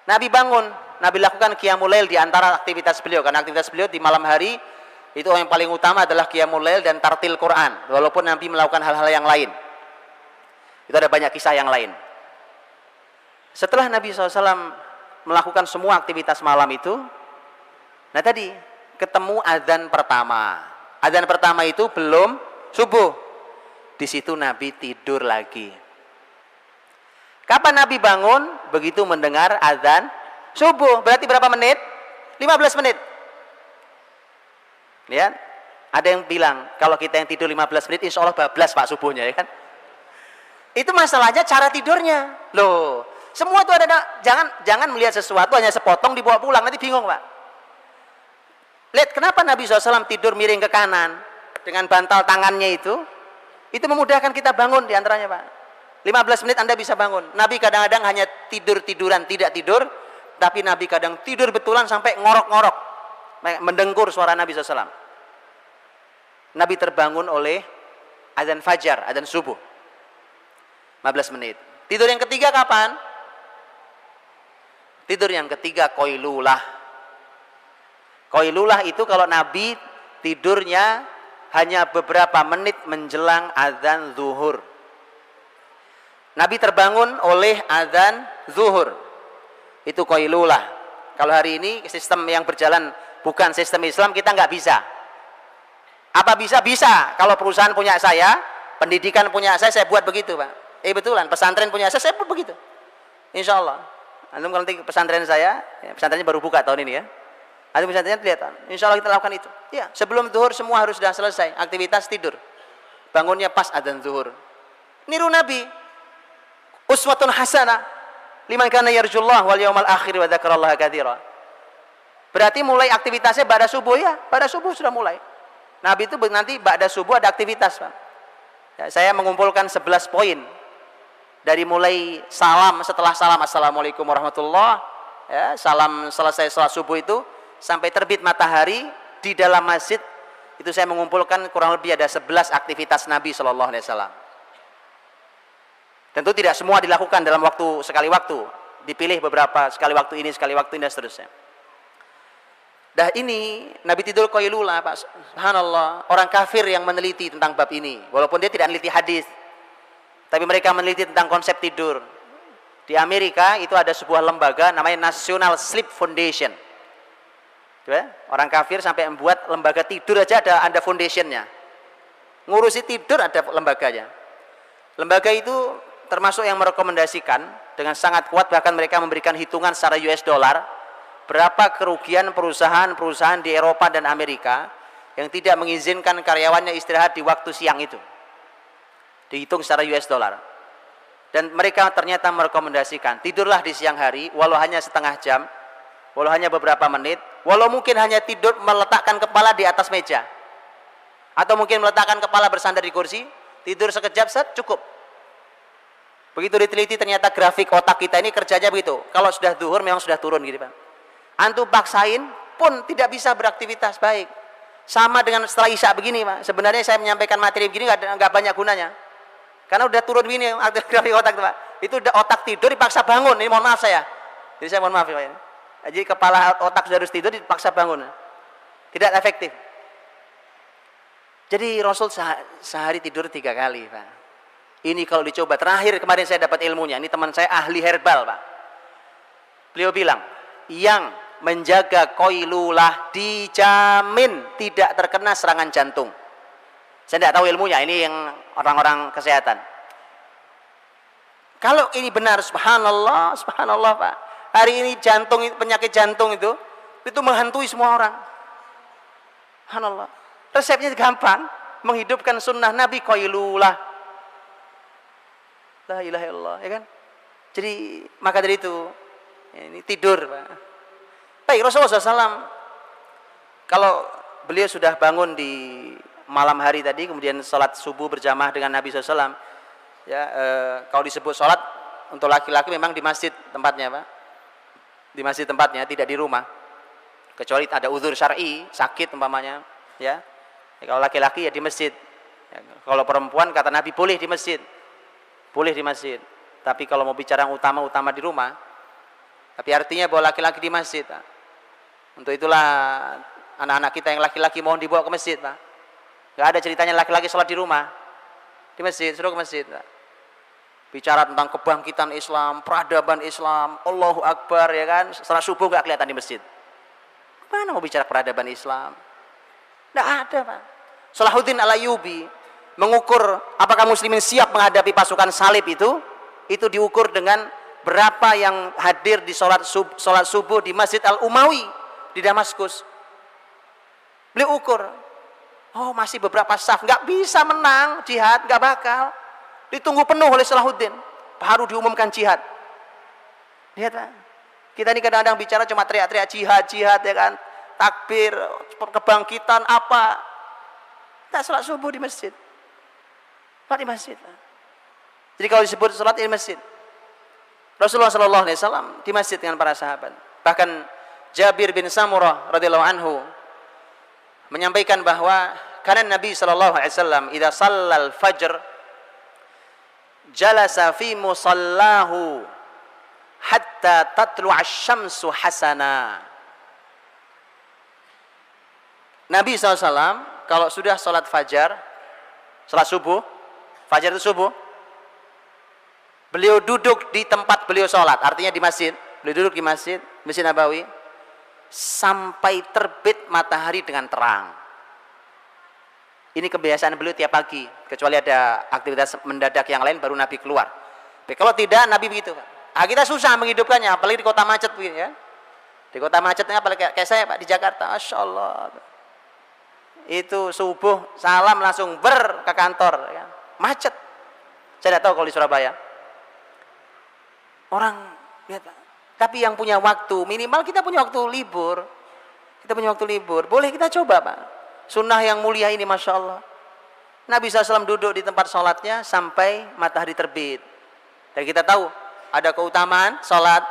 Nabi bangun, Nabi lakukan qiyamul lail di antara aktivitas beliau. Karena aktivitas beliau di malam hari itu yang paling utama adalah qiyamul lail dan tartil Quran. Walaupun Nabi melakukan hal-hal yang lain. Itu ada banyak kisah yang lain. Setelah Nabi SAW melakukan semua aktivitas malam itu, nah tadi ketemu adzan pertama. Adzan pertama itu belum subuh. Di situ Nabi tidur lagi. Kapan Nabi bangun? Begitu mendengar adzan subuh. Berarti berapa menit? 15 menit. Lihat, ada yang bilang kalau kita yang tidur 15 menit, insya Allah bablas Pak subuhnya, ya kan? Itu masalahnya cara tidurnya. Loh, semua itu ada. Jangan melihat sesuatu hanya sepotong dibawa pulang, nanti bingung Pak. Lihat kenapa Nabi SAW tidur miring ke kanan dengan bantal tangannya itu memudahkan kita bangun diantaranya Pak. 15 menit Anda bisa bangun. Nabi kadang-kadang hanya tidur-tiduran, tidak tidur, tapi Nabi kadang tidur betulan sampai ngorok-ngorok, mendengkur suara Nabi SAW. Nabi terbangun oleh adzan fajar, adzan subuh. 15 menit. Tidur yang ketiga kapan? Tidur yang ketiga qailulah. Qailulah itu kalau Nabi tidurnya hanya beberapa menit menjelang adzan zuhur. Nabi terbangun oleh adzan zuhur. Itu qailulah. Kalau hari ini sistem yang berjalan bukan sistem Islam, kita nggak bisa. Apa bisa? Bisa. Kalau perusahaan punya saya, pendidikan punya saya buat begitu Pak. Betulan, pesantren punya saya buat begitu. Insya Allah. Antum kalau nanti pesantren saya, pesantrennya baru buka tahun ini ya. Antum pesantrennya kelihatan. Insya Allah kita lakukan itu. Ya, sebelum zuhur semua harus sudah selesai. Aktivitas tidur. Bangunnya pas adzan zuhur. Niru Nabi. Uswatun hasanah liman kana yarjullah wal yawmal akhir wa dzakarallaha katsira. Berarti mulai aktivitasnya pada subuh ya, pada subuh sudah mulai. Nabi itu nanti pada subuh ada aktivitas, Pak. Ya, saya mengumpulkan 11 poin. Dari mulai salam, setelah salam assalamualaikum warahmatullah, ya, salam selesai salat subuh itu sampai terbit matahari di dalam masjid itu saya mengumpulkan kurang lebih ada 11 aktivitas Nabi sallallahu alaihi wasallam. Tentu tidak semua dilakukan dalam waktu sekali waktu, dipilih beberapa sekali waktu ini dan seterusnya. Dah ini Nabi tidur qailulah, Pak. Subhanallah, orang kafir yang meneliti tentang bab ini, walaupun dia tidak meneliti hadis, tapi mereka meneliti tentang konsep tidur. Di Amerika itu ada sebuah lembaga namanya National Sleep Foundation. Orang kafir sampai membuat lembaga tidur aja ada foundationnya. ngurusi tidur ada lembaganya. Lembaga itu termasuk yang merekomendasikan dengan sangat kuat, bahkan mereka memberikan hitungan secara US dollar berapa kerugian perusahaan-perusahaan di Eropa dan Amerika yang tidak mengizinkan karyawannya istirahat di waktu siang itu. Dihitung secara US dollar. Dan mereka ternyata merekomendasikan tidurlah di siang hari walau hanya setengah jam, walau hanya beberapa menit, walau mungkin hanya tidur meletakkan kepala di atas meja, atau mungkin meletakkan kepala bersandar di kursi, tidur sekejap set cukup. Begitu diteliti ternyata grafik otak kita ini kerjanya begitu. Kalau sudah zuhur memang sudah turun gitu Pak. Antum paksain pun tidak bisa beraktivitas baik. Sama dengan setelah isya begini Pak. Sebenarnya saya menyampaikan materi begini nggak banyak gunanya. Karena udah turun begini grafik otak Pak. Itu udah otak tidur dipaksa bangun. Ini mohon maaf saya. Jadi saya mohon maaf ya Pak. Jadi kepala otak sudah harus tidur dipaksa bangun. Tidak efektif. Jadi Rasul sehari tidur 3 kali Pak. Ini kalau dicoba, terakhir kemarin saya dapat ilmunya, ini teman saya ahli herbal Pak. Beliau bilang, yang menjaga koilulah dijamin tidak terkena serangan jantung. Saya tidak tahu ilmunya, ini yang orang-orang kesehatan. Kalau ini benar, subhanallah, subhanallah Pak. Hari ini jantung, penyakit jantung itu menghantui semua orang. Subhanallah. Resepnya gampang, menghidupkan sunnah Nabi koilulah. La ilaha illallah, ya kan? Jadi maka dari itu ini tidur Pak. Baik, Rasulullah SAW kalau beliau sudah bangun di malam hari tadi, kemudian sholat subuh berjamaah dengan Nabi SAW, ya, kalau disebut sholat untuk laki-laki memang di masjid tempatnya Pak, di masjid tempatnya, tidak di rumah, kecuali ada uzur syar'i, sakit umpamanya, ya. Kalau laki-laki ya di masjid, ya, kalau perempuan kata Nabi boleh di masjid, boleh di masjid. Tapi kalau mau bicara yang utama di rumah, tapi artinya bahwa laki-laki di masjid Pak. Untuk itulah anak-anak kita yang laki-laki mohon dibawa ke masjid Pak. Gak ada ceritanya laki-laki sholat di rumah, di masjid, suruh ke masjid Pak. Bicara tentang kebangkitan Islam, peradaban Islam, Allahu Akbar, ya kan, setelah subuh gak kelihatan di masjid. Mana mau bicara peradaban Islam? Gak ada Pak. Salahuddin Al-Ayyubi mengukur apakah muslimin siap menghadapi pasukan salib itu diukur dengan berapa yang hadir di sholat subuh di Masjid Al-Umawi di Damaskus. Beliau ukur, oh masih beberapa saf, nggak bisa menang jihad, nggak bakal, ditunggu penuh oleh Salahuddin, baru diumumkan jihad. Lihat Pak, kita ini kadang-kadang bicara cuma teriak-teriak jihad ya kan, takbir, kebangkitan apa, tak sholat subuh di masjid. Di masjid. Jadi kalau disebut sholat di masjid, Rasulullah SAW di masjid dengan para sahabat. Bahkan Jabir bin Samurah radhiyallahu anhu menyampaikan bahwa karena Nabi SAW idza shallal fajr jalasa fi musallahu hatta tatlu'a asy-syamsu hasana. Nabi SAW kalau sudah sholat fajar, sholat subuh, fajar itu subuh, beliau duduk di tempat beliau sholat, artinya di masjid. Beliau duduk di masjid Nabawi sampai terbit matahari dengan terang. Ini kebiasaan beliau tiap pagi, kecuali ada aktivitas mendadak yang lain baru Nabi keluar. Tapi kalau tidak, Nabi begitu. Kita susah menghidupkannya, apalagi di kota macet begini ya. Di kota macetnya apalagi kayak saya Pak di Jakarta, Masya Allah. Itu subuh salam langsung ke kantor ya. Macet. Saya tidak tahu kalau di Surabaya. Orang lihat, tapi yang punya waktu, minimal kita punya waktu libur. Kita punya waktu libur, boleh kita coba Pak. Sunnah yang mulia ini Masya Allah. Nabi SAW duduk di tempat sholatnya sampai matahari terbit. Dan kita tahu ada keutamaan sholat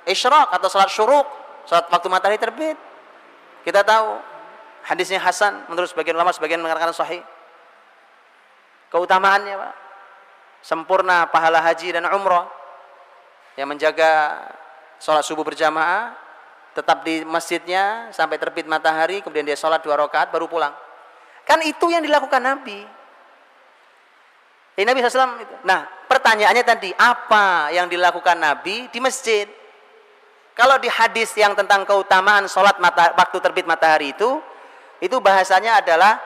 isyraq atau sholat syuruk, sholat waktu matahari terbit. Kita tahu hadisnya Hasan menurut sebagian ulama, sebagian mengatakan sahih. Keutamaannya Pak, sempurna pahala haji dan umrah. Yang menjaga sholat subuh berjamaah, tetap di masjidnya sampai terbit matahari, kemudian dia sholat 2 rakaat baru pulang. Kan itu yang dilakukan Nabi. Nabi SAW itu. Nah, pertanyaannya tadi, apa yang dilakukan Nabi di masjid? Kalau di hadis yang tentang keutamaan sholat waktu terbit matahari itu bahasanya adalah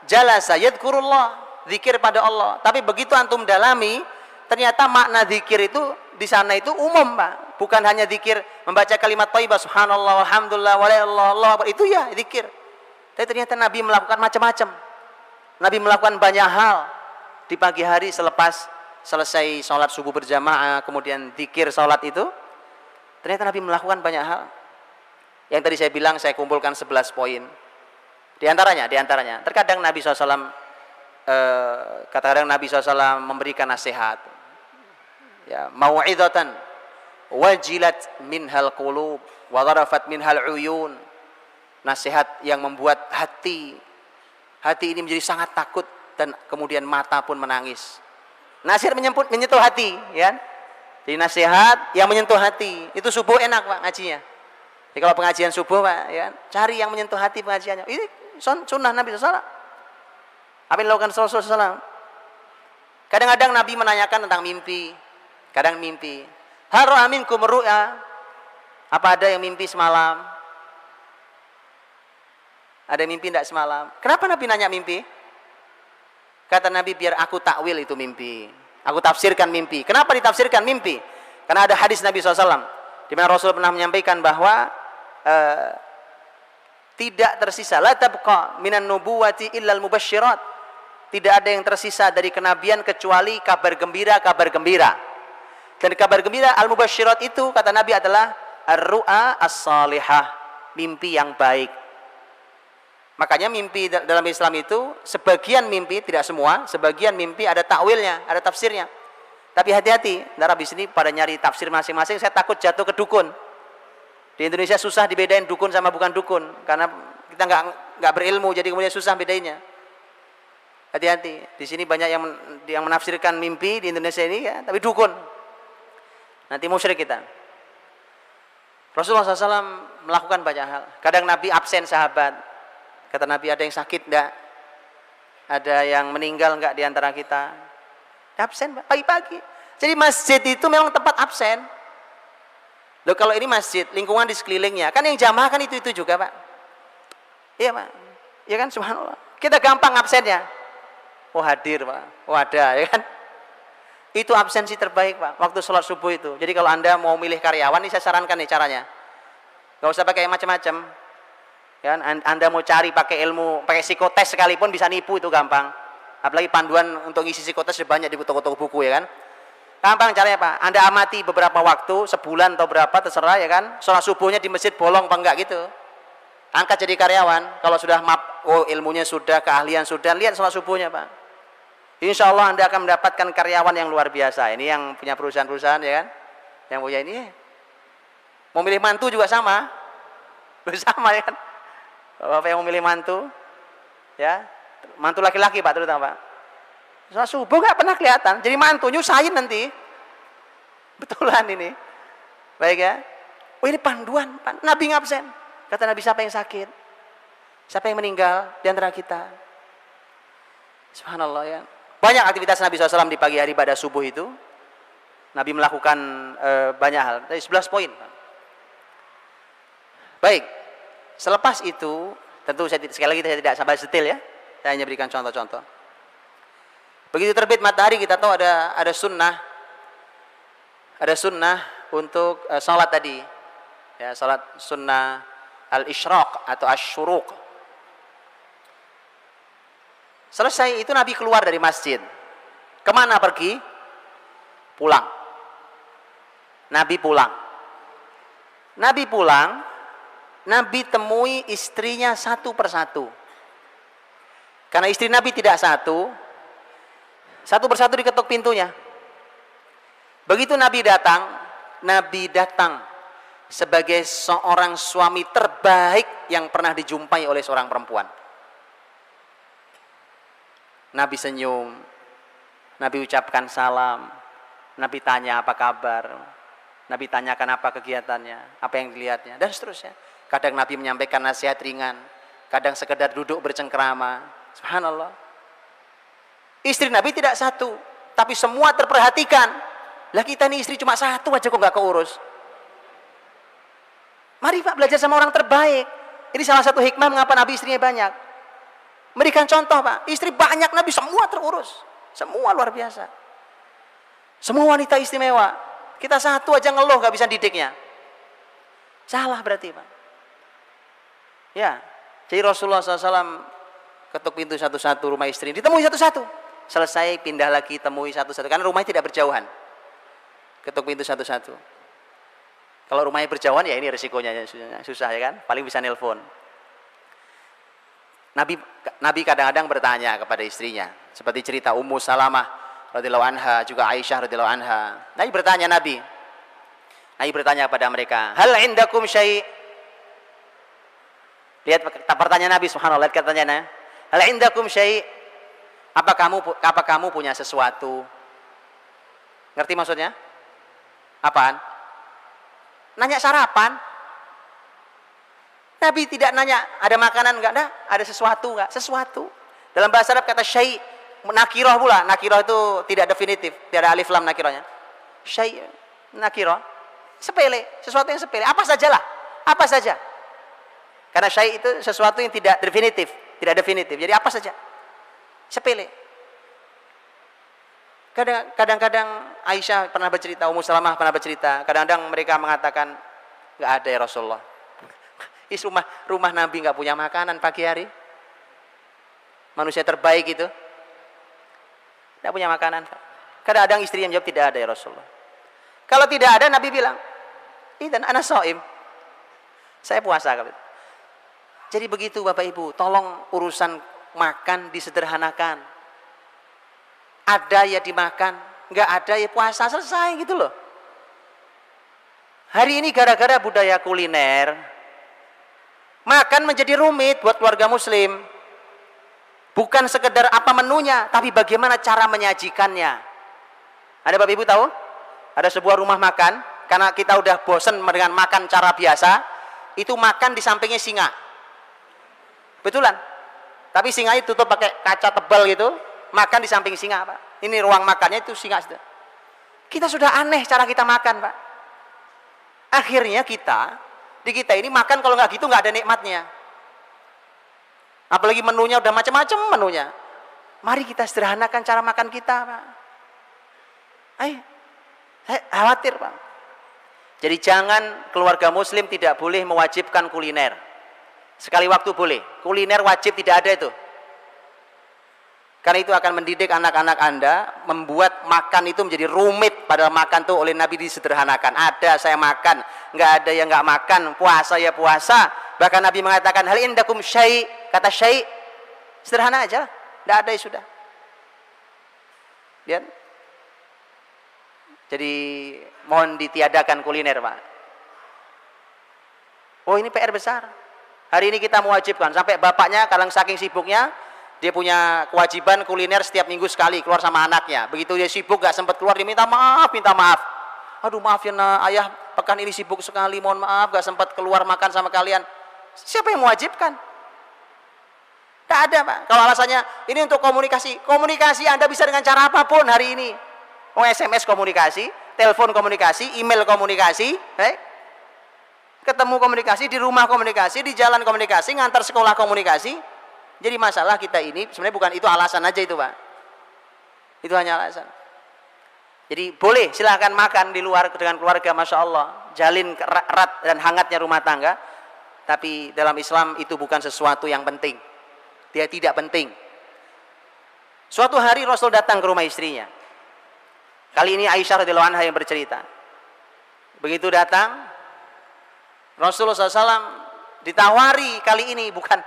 jalasa yadhkurullah, zikir pada Allah. Tapi begitu antum dalami, ternyata makna zikir itu di sana itu umum, Pak. Bukan hanya zikir membaca kalimat thayyibah subhanallah walhamdulillah wa la ilaha illallah, itu ya zikir. Tapi ternyata Nabi melakukan macam-macam. Nabi melakukan banyak hal di pagi hari selepas selesai sholat subuh berjamaah, kemudian zikir sholat itu. Ternyata Nabi melakukan banyak hal. Yang tadi saya bilang, saya kumpulkan 11 poin. Di antaranya, terkadang Nabi SAW, kadang Nabi SAW memberikan nasihat. Ya, mau'idhatan wajilat minhal qulub wa dharafat minhal uyun. Nasihat yang membuat hati ini menjadi sangat takut dan kemudian mata pun menangis. Nasihat menyentuh hati, ya. Jadi nasihat yang menyentuh hati. Itu subuh enak, Pak, ngajinya. Jadi kalau pengajian subuh, Pak, ya, cari yang menyentuh hati pengajiannya. Ini sunnah Nabi SAW. Apa yang dilakukan Rasulullah SAW? Kadang-kadang Nabi menanyakan tentang mimpi. Kadang mimpi. Hal ra'a minkum ru'ya? Apa ada yang mimpi semalam? Ada yang mimpi tidak semalam? Kenapa Nabi nanya mimpi? Kata Nabi, biar aku takwil itu mimpi. Aku tafsirkan mimpi. Kenapa ditafsirkan mimpi? Karena ada hadis Nabi SAW di mana Rasul pernah menyampaikan bahwa tidak tersisa la tabqa minan nubuwati illal mubasysyirat. Tidak ada yang tersisa dari kenabian kecuali kabar gembira. Dan kabar gembira al-mubasysyirat itu kata Nabi adalah ar-ru'a as-salihah, mimpi yang baik. Makanya mimpi dalam Islam itu sebagian mimpi, tidak semua, sebagian mimpi ada takwilnya, ada tafsirnya. Tapi hati-hati, Arab di sini pada nyari tafsir masing-masing, saya takut jatuh ke dukun. Di Indonesia susah dibedain dukun sama bukan dukun, karena kita nggak berilmu, jadi kemudian susah bedainnya. Hati-hati, di sini banyak yang menafsirkan mimpi di Indonesia ini, ya, tapi dukun. Nanti musyrik kita. Rasulullah SAW melakukan banyak hal. Kadang Nabi absen sahabat. Kata Nabi, ada yang sakit enggak? Ada yang meninggal enggak di antara kita? Absen, Pak, pagi-pagi. Jadi masjid itu memang tempat absen. Loh, kalau ini masjid, lingkungan di sekelilingnya, kan yang jamaah kan itu juga, Pak. Iya, Pak. Iya kan, subhanallah. Kita gampang absennya. Oh, hadir, Pak. Oh, ada, ya kan? Itu absensi terbaik, Pak, waktu sholat subuh itu. Jadi kalau Anda mau milih karyawan, ini saya sarankan nih caranya. Gak usah pakai macam-macam. Ya, Anda mau cari pakai ilmu, pakai psikotes sekalipun bisa nipu, itu gampang. Apalagi panduan untuk ngisi psikotes banyak di toko-toko buku, ya kan. Gampang caranya, Pak. Anda amati beberapa waktu, sebulan atau berapa terserah, ya kan. Sholat subuhnya di masjid bolong apa enggak gitu. Angkat jadi karyawan. Kalau sudah ilmunya sudah, keahlian sudah, lihat sholat subuhnya, Pak. Insya Allah Anda akan mendapatkan karyawan yang luar biasa. Ini yang punya perusahaan-perusahaan, ya kan. Yang punya ini, mau milih mantu juga sama. Sama, ya kan. Bapak yang memilih mantu, ya, mantu laki-laki, Pak, terutama, Pak. Sholat subuh nggak pernah kelihatan, jadi mantu nyusahin nanti. Betulan ini, baik ya. Oh, ini panduan, Pak. Nabi ngabsen. Kata Nabi, siapa yang sakit, siapa yang meninggal di antara kita. Subhanallah, ya. Banyak aktivitas Nabi SAW di pagi hari pada subuh itu. Nabi melakukan banyak hal. Dari 11 poin, Pak. Baik. Selepas itu, tentu sekali lagi saya tidak sampai detail, ya. Saya hanya berikan contoh-contoh. Begitu terbit matahari, kita tahu ada sunnah. Ada sunnah untuk salat tadi. Ya, salat sunnah al-isyraq atau asy-syuruq. Selesai itu Nabi keluar dari masjid. Kemana pergi? Pulang. Nabi pulang. Nabi temui istrinya satu persatu. Karena istri Nabi tidak satu persatu diketuk pintunya. Begitu Nabi datang sebagai seorang suami terbaik yang pernah dijumpai oleh seorang perempuan. Nabi senyum, Nabi ucapkan salam, Nabi tanya apa kabar, Nabi tanyakan apa kegiatannya, apa yang dilihatnya, dan seterusnya. Kadang Nabi menyampaikan nasihat ringan, kadang sekedar duduk bercengkerama. Subhanallah. Istri Nabi tidak satu, tapi semua terperhatikan. Lah kita nih istri cuma satu aja kok nggak keurus. Mari, Pak, belajar sama orang terbaik. Ini salah satu hikmah mengapa Nabi istrinya banyak. Memberikan contoh Pak, istri banyak Nabi semua terurus, semua luar biasa, semua wanita istimewa. Kita satu aja ngeluh nggak bisa didiknya, salah berarti Pak. Ya, jadi Rasulullah SAW ketuk pintu satu-satu rumah istri, ditemui satu-satu, selesai pindah lagi temui satu-satu, karena rumahnya tidak berjauhan. Ketuk pintu satu-satu. Kalau rumahnya berjauhan ya ini resikonya susah ya kan, paling bisa nelpon. Nabi kadang-kadang bertanya kepada istrinya, seperti cerita Ummu Salamah radhiyallahu anha, juga Aisyah radhiyallahu anha. Nabi bertanya kepada mereka, hal indakum syai'? Lihat pertanyaan Nabi, subhanallah, lihat pertanyaannya. Hal indakum syai'? Apa kamu punya sesuatu? Ngerti maksudnya? Apaan? Nanya sarapan. Nabi tidak nanya ada makanan enggak, ada sesuatu enggak? Sesuatu. Dalam bahasa Arab kata syai' nakirah pula. Nakirah itu tidak definitif, tidak ada alif lam nakirahnya. Syai' nakirah, sepele, sesuatu yang sepele, apa sajalah, apa saja. Karena syai' itu sesuatu yang tidak definitif, jadi apa saja, sepele. Kadang-kadang Aisyah pernah bercerita, Ummu Salamah pernah bercerita, kadang-kadang mereka mengatakan nggak ada ya Rasulullah. Rumah Nabi nggak punya makanan pagi hari, manusia terbaik itu nggak punya makanan. Kadang-kadang istri yang jawab tidak ada ya Rasulullah. Kalau tidak ada, Nabi bilang, idzan ana shaim, saya puasa. Jadi begitu Bapak Ibu, tolong urusan makan disederhanakan. Ada ya dimakan, nggak ada ya puasa, selesai gitu loh. Hari ini gara-gara budaya kuliner, makan menjadi rumit buat keluarga muslim. Bukan sekedar apa menunya, tapi bagaimana cara menyajikannya. Ada Bapak Ibu tahu? Ada sebuah rumah makan, karena kita udah bosan dengan makan cara biasa, itu makan di sampingnya singa. Betulan. Tapi singanya tutup pakai kaca tebal gitu, makan di samping singa, Pak. Ini ruang makannya itu singa. Kita sudah aneh cara kita makan, Pak. Akhirnya di kita ini makan kalau nggak gitu nggak ada nikmatnya. Apalagi menunya udah macam-macam menunya. Mari kita sederhanakan cara makan kita, Pak. Saya khawatir, Pak. Jadi jangan keluarga muslim tidak boleh mewajibkan kuliner. Sekali waktu boleh, kuliner wajib tidak ada itu. Karena itu akan mendidik anak-anak Anda, membuat makan itu menjadi rumit. Padahal makan tuh oleh Nabi disederhanakan. Ada saya makan, nggak ada yang nggak makan. Puasa ya puasa. Bahkan Nabi mengatakan hal indakum syai', kata syai', sederhana aja, nggak ada ya sudah. Lihat. Jadi mohon ditiadakan kuliner, Pak. Oh ini PR besar. Hari ini kita mewajibkan, sampai bapaknya kadang saking sibuknya, dia punya kewajiban kuliner setiap minggu sekali keluar sama anaknya. Begitu dia sibuk gak sempat keluar, dia minta maaf. Aduh maaf ya nak, ayah pekan ini sibuk sekali, mohon maaf gak sempat keluar makan sama kalian. Siapa yang mewajibkan? Tak ada, Pak. Kalau alasannya ini untuk komunikasi, komunikasi Anda bisa dengan cara apapun hari ini. Mau SMS komunikasi, telepon komunikasi, email komunikasi, ketemu komunikasi, di rumah komunikasi, di jalan komunikasi, ngantar sekolah komunikasi. Jadi masalah kita ini sebenarnya bukan itu alasan aja itu, Pak. Itu hanya alasan. Jadi boleh silahkan makan di luar dengan keluarga, Masya Allah. Jalin erat dan hangatnya rumah tangga. Tapi dalam Islam itu bukan sesuatu yang penting. Dia tidak penting. Suatu hari Rasul datang ke rumah istrinya. Kali ini Aisyah radhiyallahu anha yang bercerita. Begitu datang, Rasulullah SAW ditawari kali ini, bukan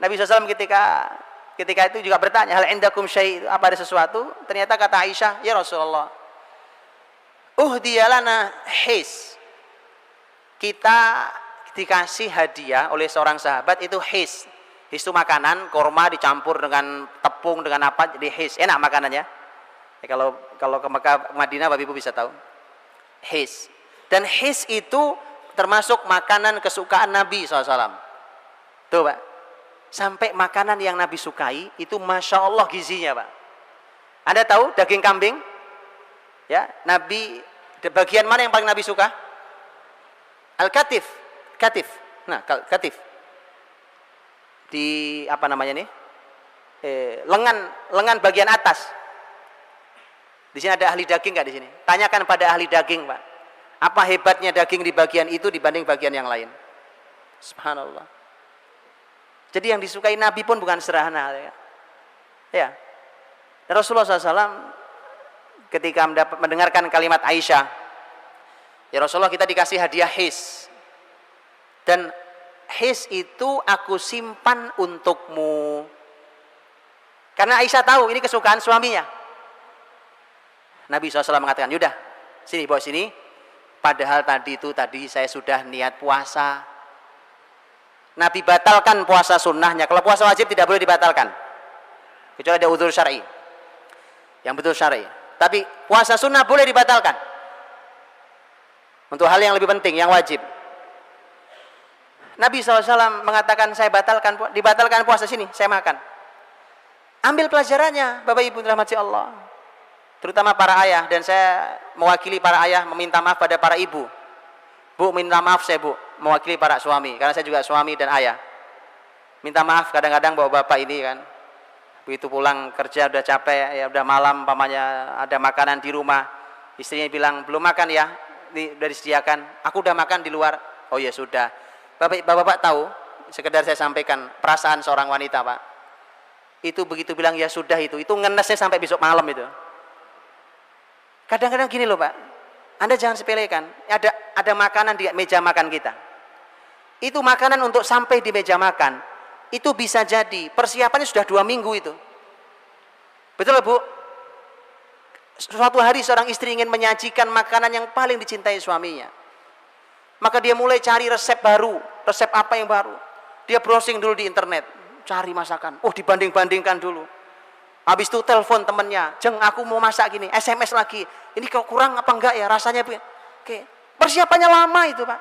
Nabi SAW ketika itu juga bertanya, hal indakum syai', apa ada sesuatu? Ternyata kata Aisyah, ya Rasulullah, uhdiyalana his. Kita dikasih hadiah oleh seorang sahabat itu his. His itu makanan, korma dicampur dengan tepung dengan apa, jadi his. Enak makanannya. Ya, kalau ke Mekah, Madinah, Bapak Ibu bisa tahu. His. Dan his itu termasuk makanan kesukaan Nabi SAW. Tuh, Pak. Sampai makanan yang Nabi sukai itu Masya Allah gizinya, Pak. Anda tahu daging kambing? Ya, Nabi, bagian mana yang paling Nabi suka? Al-katif. Nah, katif. Di apa namanya nih? lengan bagian atas. Di sini ada ahli daging nggak di sini? Tanyakan pada ahli daging, Pak. Apa hebatnya daging di bagian itu dibanding bagian yang lain? Subhanallah. Jadi yang disukai Nabi pun bukan sederhana, ya. Ya. Dan Rasulullah SAW ketika mendengarkan kalimat Aisyah, ya Rasulullah, kita dikasih hadiah his, dan his itu aku simpan untukmu. Karena Aisyah tahu ini kesukaan suaminya. Nabi SAW mengatakan, yaudah, sini bawa sini. Padahal tadi saya sudah niat puasa. Nabi batalkan puasa sunnahnya. Kalau puasa wajib tidak boleh dibatalkan, kecuali ada udzur syar'i, yang betul syar'i. Tapi puasa sunnah boleh dibatalkan untuk hal yang lebih penting, yang wajib. Nabi SAW mengatakan, saya dibatalkan puasa, sini saya makan. Ambil pelajarannya, Bapak Ibu dirahmati Allah, terutama para ayah, dan saya mewakili para ayah meminta maaf pada para ibu. Bu, minta maaf saya, Bu, mewakili para suami, karena saya juga suami dan ayah. Minta maaf kadang-kadang bahwa bapak ini kan begitu pulang kerja udah capek, ya udah malam, pamannya ada makanan di rumah, istrinya bilang belum makan ya, ini udah disediakan, aku udah makan di luar. Oh ya sudah. Bapak tahu, sekedar saya sampaikan perasaan seorang wanita, Pak. Itu begitu bilang ya sudah, itu ngenesnya sampai besok malam itu. Kadang-kadang gini loh, Pak, Anda jangan sepelekan, ada makanan di meja makan kita. Itu makanan untuk sampai di meja makan, itu bisa jadi persiapannya sudah 2 minggu itu. Betul Bu? Suatu hari seorang istri ingin menyajikan makanan yang paling dicintai suaminya. Maka dia mulai cari resep baru, resep apa yang baru. Dia browsing dulu di internet, cari masakan. Oh, dibanding-bandingkan dulu. Habis itu telepon temennya, Jeng, aku mau masak gini, SMS lagi. Ini kok kurang apa enggak ya rasanya? Oke. Persiapannya lama itu, Pak.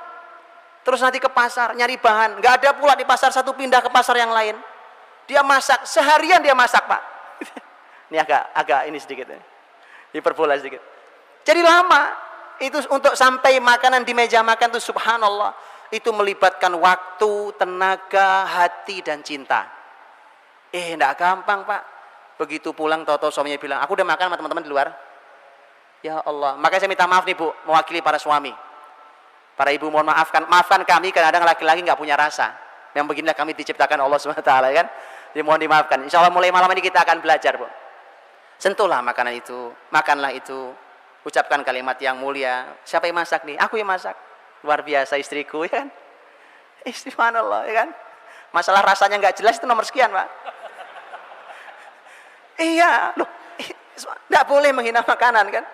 Terus nanti ke pasar nyari bahan, nggak ada pula di pasar satu, pindah ke pasar yang lain. Dia masak seharian, dia masak, Pak. Ini agak ini sedikit ya. Hiperbola sedikit. Jadi lama itu untuk sampai makanan di meja makan itu, subhanallah, itu melibatkan waktu, tenaga, hati dan cinta. Enggak gampang, Pak. Begitu pulang tahu-tahu suaminya bilang, aku udah makan sama teman-teman di luar. Ya Allah, makanya saya minta maaf nih Bu, mewakili para suami. Para ibu mohon maafkan kami, kadang-kadang laki-laki nggak punya rasa. Yang beginilah kami diciptakan Allah SWT kan. Jadi mohon dimaafkan. Insya Allah mulai malam ini kita akan belajar, Bu. Sentuhlah makanan itu, makanlah itu, ucapkan kalimat yang mulia. Siapa yang masak nih? Aku yang masak. Luar biasa istriku, ya kan? Subhanallah, ya kan? Masalah rasanya nggak jelas itu nomor sekian, Pak. Iya, loh, nggak boleh menghina makanan kan?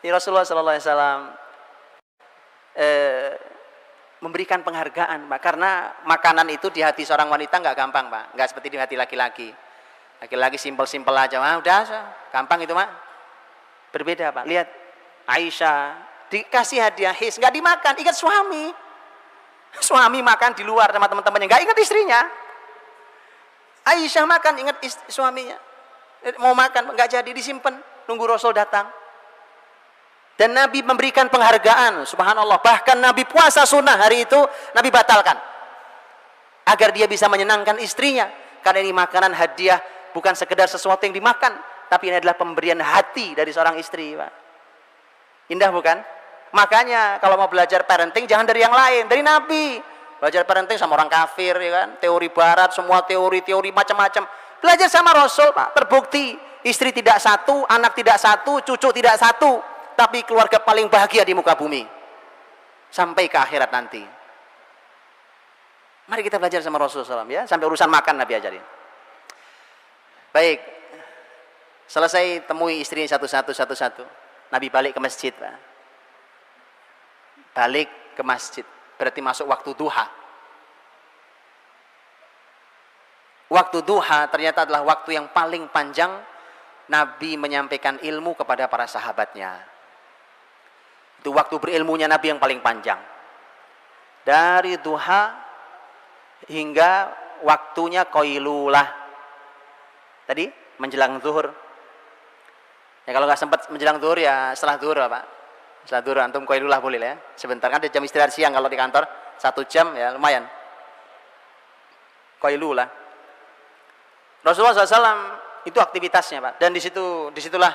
Ini Rasulullah SAW memberikan penghargaan, Pak, karena makanan itu di hati seorang wanita nggak gampang, Pak, nggak seperti di hati laki-laki. Laki-laki simpel-simpel aja, udah gampang itu, Pak. Berbeda, Pak. Lihat Aisyah dikasih hadiah his, nggak dimakan, ingat suami makan di luar sama teman-temannya, nggak ingat istrinya. Aisyah makan, ingat suaminya. Mau makan nggak jadi, disimpan nunggu Rasul datang. Dan Nabi memberikan penghargaan, subhanallah. Bahkan Nabi puasa sunnah hari itu Nabi batalkan agar dia bisa menyenangkan istrinya, karena ini makanan hadiah, bukan sekedar sesuatu yang dimakan, tapi ini adalah pemberian hati dari seorang istri, Pak. Indah bukan? Makanya kalau mau belajar parenting jangan dari yang lain, dari Nabi. Belajar parenting sama orang kafir, ya kan? Teori barat, semua teori macam-macam. Belajar sama Rasul, Pak. Terbukti istri tidak satu, anak tidak satu, cucu tidak satu, tapi keluarga paling bahagia di muka bumi sampai ke akhirat nanti. Mari kita belajar sama Rasulullah SAW, ya. Sampai urusan makan Nabi ajarin. Baik, selesai temui istrinya satu-satu. Nabi balik ke masjid, Pak. Balik ke masjid berarti masuk waktu duha. Waktu duha ternyata adalah waktu yang paling panjang Nabi menyampaikan ilmu kepada para sahabatnya. Itu waktu berilmunya Nabi yang paling panjang. Dari duha hingga waktunya qailulah. Tadi menjelang zuhur. Ya kalau nggak sempat menjelang zuhur ya setelah zuhur, Pak. Setelah zuhur antum qailulah boleh ya. Sebentar, kan ada jam istirahat siang kalau di kantor 1 jam ya lumayan. Qailulah. Rasulullah SAW itu aktivitasnya, Pak. Dan disitulah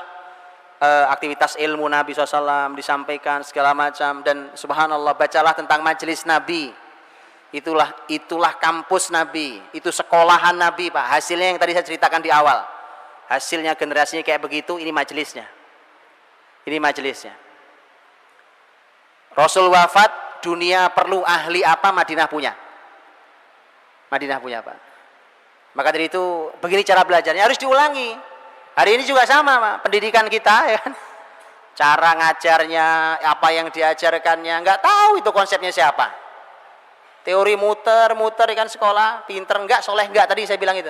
aktivitas ilmu Nabi SAW disampaikan segala macam. Dan subhanallah, bacalah tentang majelis Nabi. Itulah kampus Nabi, itu sekolahan Nabi, Pak. Hasilnya yang tadi saya ceritakan di awal. Hasilnya generasinya kayak begitu, ini majelisnya. Ini majelisnya. Rasul wafat, dunia perlu ahli apa? Madinah punya. Madinah punya, Pak. Maka dari itu, begini cara belajarnya, harus diulangi. Hari ini juga sama, Pak. Pendidikan kita, ya kan? Cara ngajarnya, apa yang diajarkannya, nggak tahu itu konsepnya siapa. Teori muter kan sekolah, pinter enggak, soleh enggak, tadi saya bilang itu.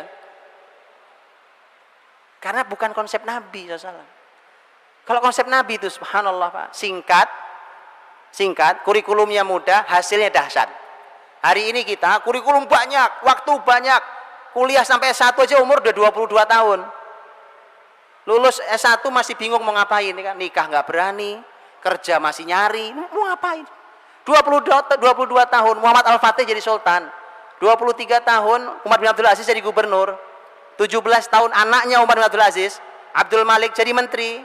Karena bukan konsep Nabi SAW. Kalau konsep Nabi itu subhanallah, Pak, singkat, kurikulumnya mudah, hasilnya dahsyat. Hari ini kita kurikulum banyak, waktu banyak, kuliah sampai S1 aja umur udah 22 tahun. Lulus S1 masih bingung mau ngapain, kan? Nikah nggak berani, kerja masih nyari, mau ngapain? 22 tahun Muhammad Al-Fatih jadi sultan, 23 tahun Umar bin Abdul Aziz jadi gubernur, 17 tahun anaknya Umar bin Abdul Aziz, Abdul Malik jadi menteri.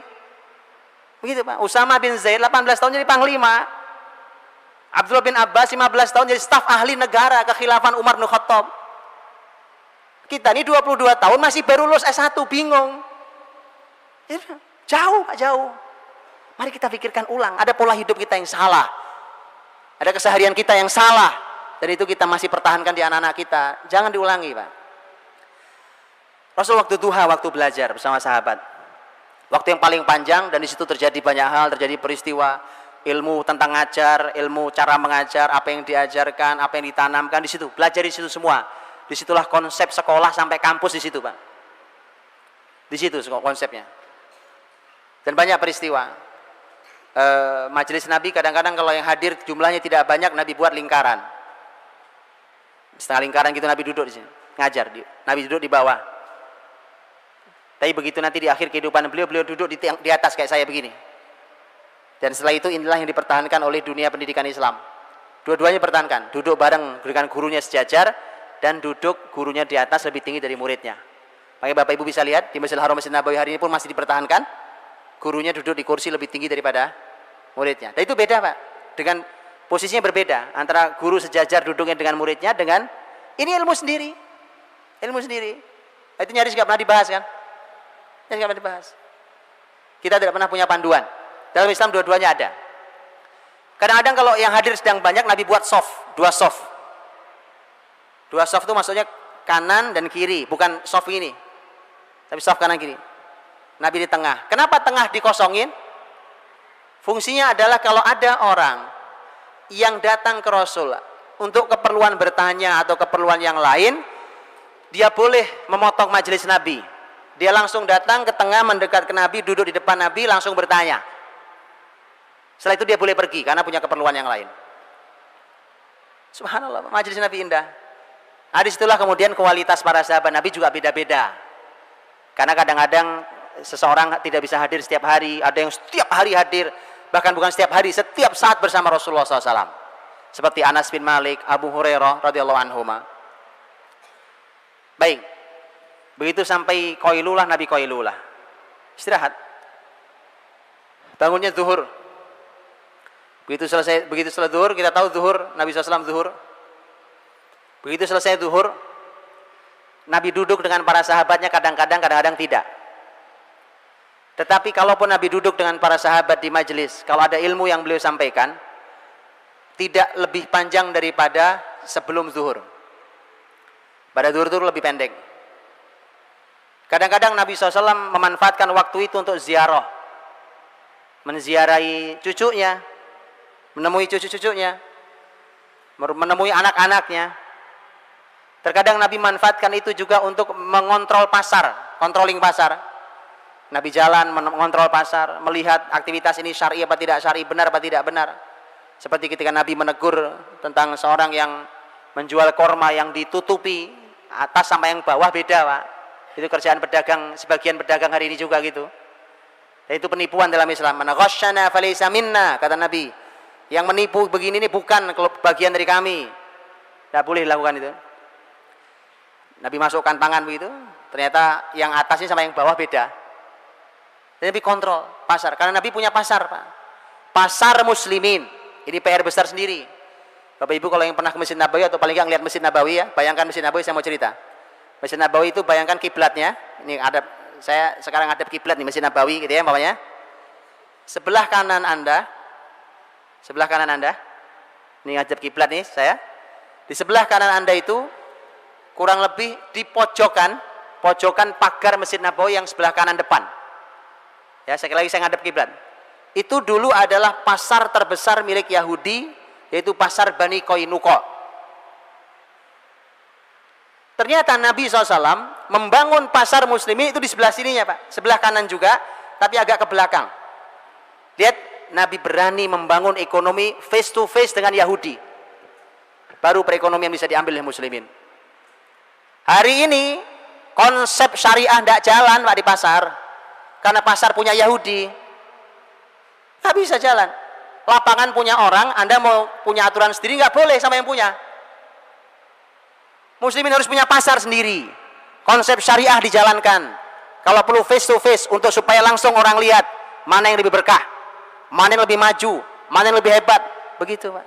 Begitu, Pak. Usama bin Zaid 18 tahun jadi panglima. Abdullah bin Abbas 15 tahun jadi staf ahli negara kekhilafan Umar bin Khattab. Kita ini 22 tahun masih baru lulus S1, bingung. Jauh, Pak, jauh. Mari kita pikirkan ulang, ada pola hidup kita yang salah. Ada keseharian kita yang salah, dan itu kita masih pertahankan di anak-anak kita. Jangan diulangi, Pak. Rasul waktu duha, waktu belajar bersama sahabat, waktu yang paling panjang, dan di situ terjadi banyak hal, terjadi peristiwa, ilmu tentang ngajar, ilmu cara mengajar, apa yang diajarkan, apa yang ditanamkan di situ, belajar di situ semua. Disitulah konsep sekolah sampai kampus di situ, Pak. Di situ konsepnya. Dan banyak peristiwa. Majelis Nabi kadang-kadang kalau yang hadir jumlahnya tidak banyak, Nabi buat lingkaran, setengah lingkaran gitu, Nabi duduk di sini ngajar, Nabi duduk di bawah. Tapi begitu nanti di akhir kehidupan beliau duduk di atas kayak saya begini. Dan setelah itu inilah yang dipertahankan oleh dunia pendidikan Islam. Dua-duanya pertahankan, duduk bareng dengan gurunya sejajar, dan duduk gurunya di atas lebih tinggi dari muridnya. Makanya Bapak Ibu bisa lihat di Masjidil Haram, Masjid Nabawi hari ini pun masih dipertahankan, gurunya duduk di kursi lebih tinggi daripada muridnya. Dan itu beda, Pak. Dengan posisinya berbeda antara guru sejajar duduknya dengan muridnya, dengan ini ilmu sendiri. Ilmu sendiri. Itu nyaris nggak pernah dibahas, kan? Nyaris nggak pernah dibahas. Kita tidak pernah punya panduan. Dalam Islam dua-duanya ada. Kadang-kadang kalau yang hadir sedang banyak, Nabi buat soft, dua soft. Dua soft itu maksudnya kanan dan kiri, bukan soft ini, tapi soft kanan kiri. Nabi di tengah. Kenapa tengah dikosongin? Fungsinya adalah kalau ada orang yang datang ke Rasul untuk keperluan bertanya atau keperluan yang lain, dia boleh memotong majelis Nabi. Dia langsung datang ke tengah, mendekat ke Nabi, duduk di depan Nabi, langsung bertanya. Setelah itu dia boleh pergi karena punya keperluan yang lain. Subhanallah, majelis Nabi indah. Nah, disitulah kemudian kualitas para sahabat Nabi juga beda-beda. Karena kadang-kadang seseorang tidak bisa hadir setiap hari, ada yang setiap hari hadir, bahkan bukan setiap hari, setiap saat bersama Rasulullah SAW. Seperti Anas bin Malik, Abu Hurairah radhiyallahu anhuma. Baik, begitu sampai qailulah, Nabi qailulah, istirahat. Bangunnya zuhur. Begitu selesai zuhur, kita tahu zuhur, Nabi SAW zuhur. Begitu selesai zuhur, Nabi duduk dengan para sahabatnya, kadang-kadang tidak. Tetapi kalaupun Nabi duduk dengan para sahabat di majelis, kalau ada ilmu yang beliau sampaikan, tidak lebih panjang daripada sebelum zuhur. Pada zuhur itu lebih pendek. Kadang-kadang Nabi SAW memanfaatkan waktu itu untuk ziarah, menziarahi cucunya, menemui cucu-cucunya, menemui anak-anaknya. Terkadang Nabi manfaatkan itu juga untuk mengontrol pasar, controlling pasar. Nabi jalan mengontrol pasar, melihat aktivitas ini syar'i apa tidak syar'i, benar apa tidak benar. Seperti ketika Nabi menegur tentang seorang yang menjual korma yang ditutupi atas sama yang bawah beda, Pak. Itu kerjaan pedagang, sebagian pedagang hari ini juga gitu. Dan itu penipuan dalam Islam. Man ghasyana falaysa minna, kata Nabi. Yang menipu begini ini bukan bagian dari kami. Tidak boleh lakukan itu. Nabi masukkan tangan begitu, Ternyata yang atas ini sama yang bawah beda. Dan Nabi kontrol pasar, karena Nabi punya pasar, Pak. Pasar muslimin. Ini PR besar sendiri. Bapak Ibu kalau yang pernah ke Masjid Nabawi atau paling nggak ngeliat Masjid Nabawi ya, bayangkan Masjid Nabawi, saya mau cerita. Masjid Nabawi itu bayangkan kiblatnya. Ini ada, saya sekarang ada kiblat nih Masjid Nabawi gitu ya, umpamanya. Sebelah kanan Anda, ini ngadep kiblat nih saya. Di sebelah kanan Anda itu kurang lebih di pojokan pagar Masjid Nabawi yang sebelah kanan depan. Ya, sekali lagi saya ngadep kiblat. Itu dulu adalah pasar terbesar milik Yahudi, yaitu pasar Bani Koinuko. Ternyata Nabi SAW membangun pasar muslimin itu di sebelah sininya, Pak. Sebelah kanan juga, tapi agak ke belakang. Lihat, Nabi berani membangun ekonomi face to face dengan Yahudi. Baru perekonomian bisa diambil oleh muslimin. Hari ini konsep syariah tidak jalan, Pak, di pasar. Karena pasar punya Yahudi. Nggak bisa jalan. Lapangan punya orang, Anda mau punya aturan sendiri, nggak boleh sama yang punya. Muslimin harus punya pasar sendiri. Konsep syariah dijalankan. Kalau perlu face to face untuk supaya langsung orang lihat mana yang lebih berkah, mana yang lebih maju, mana yang lebih hebat. Begitu, Pak.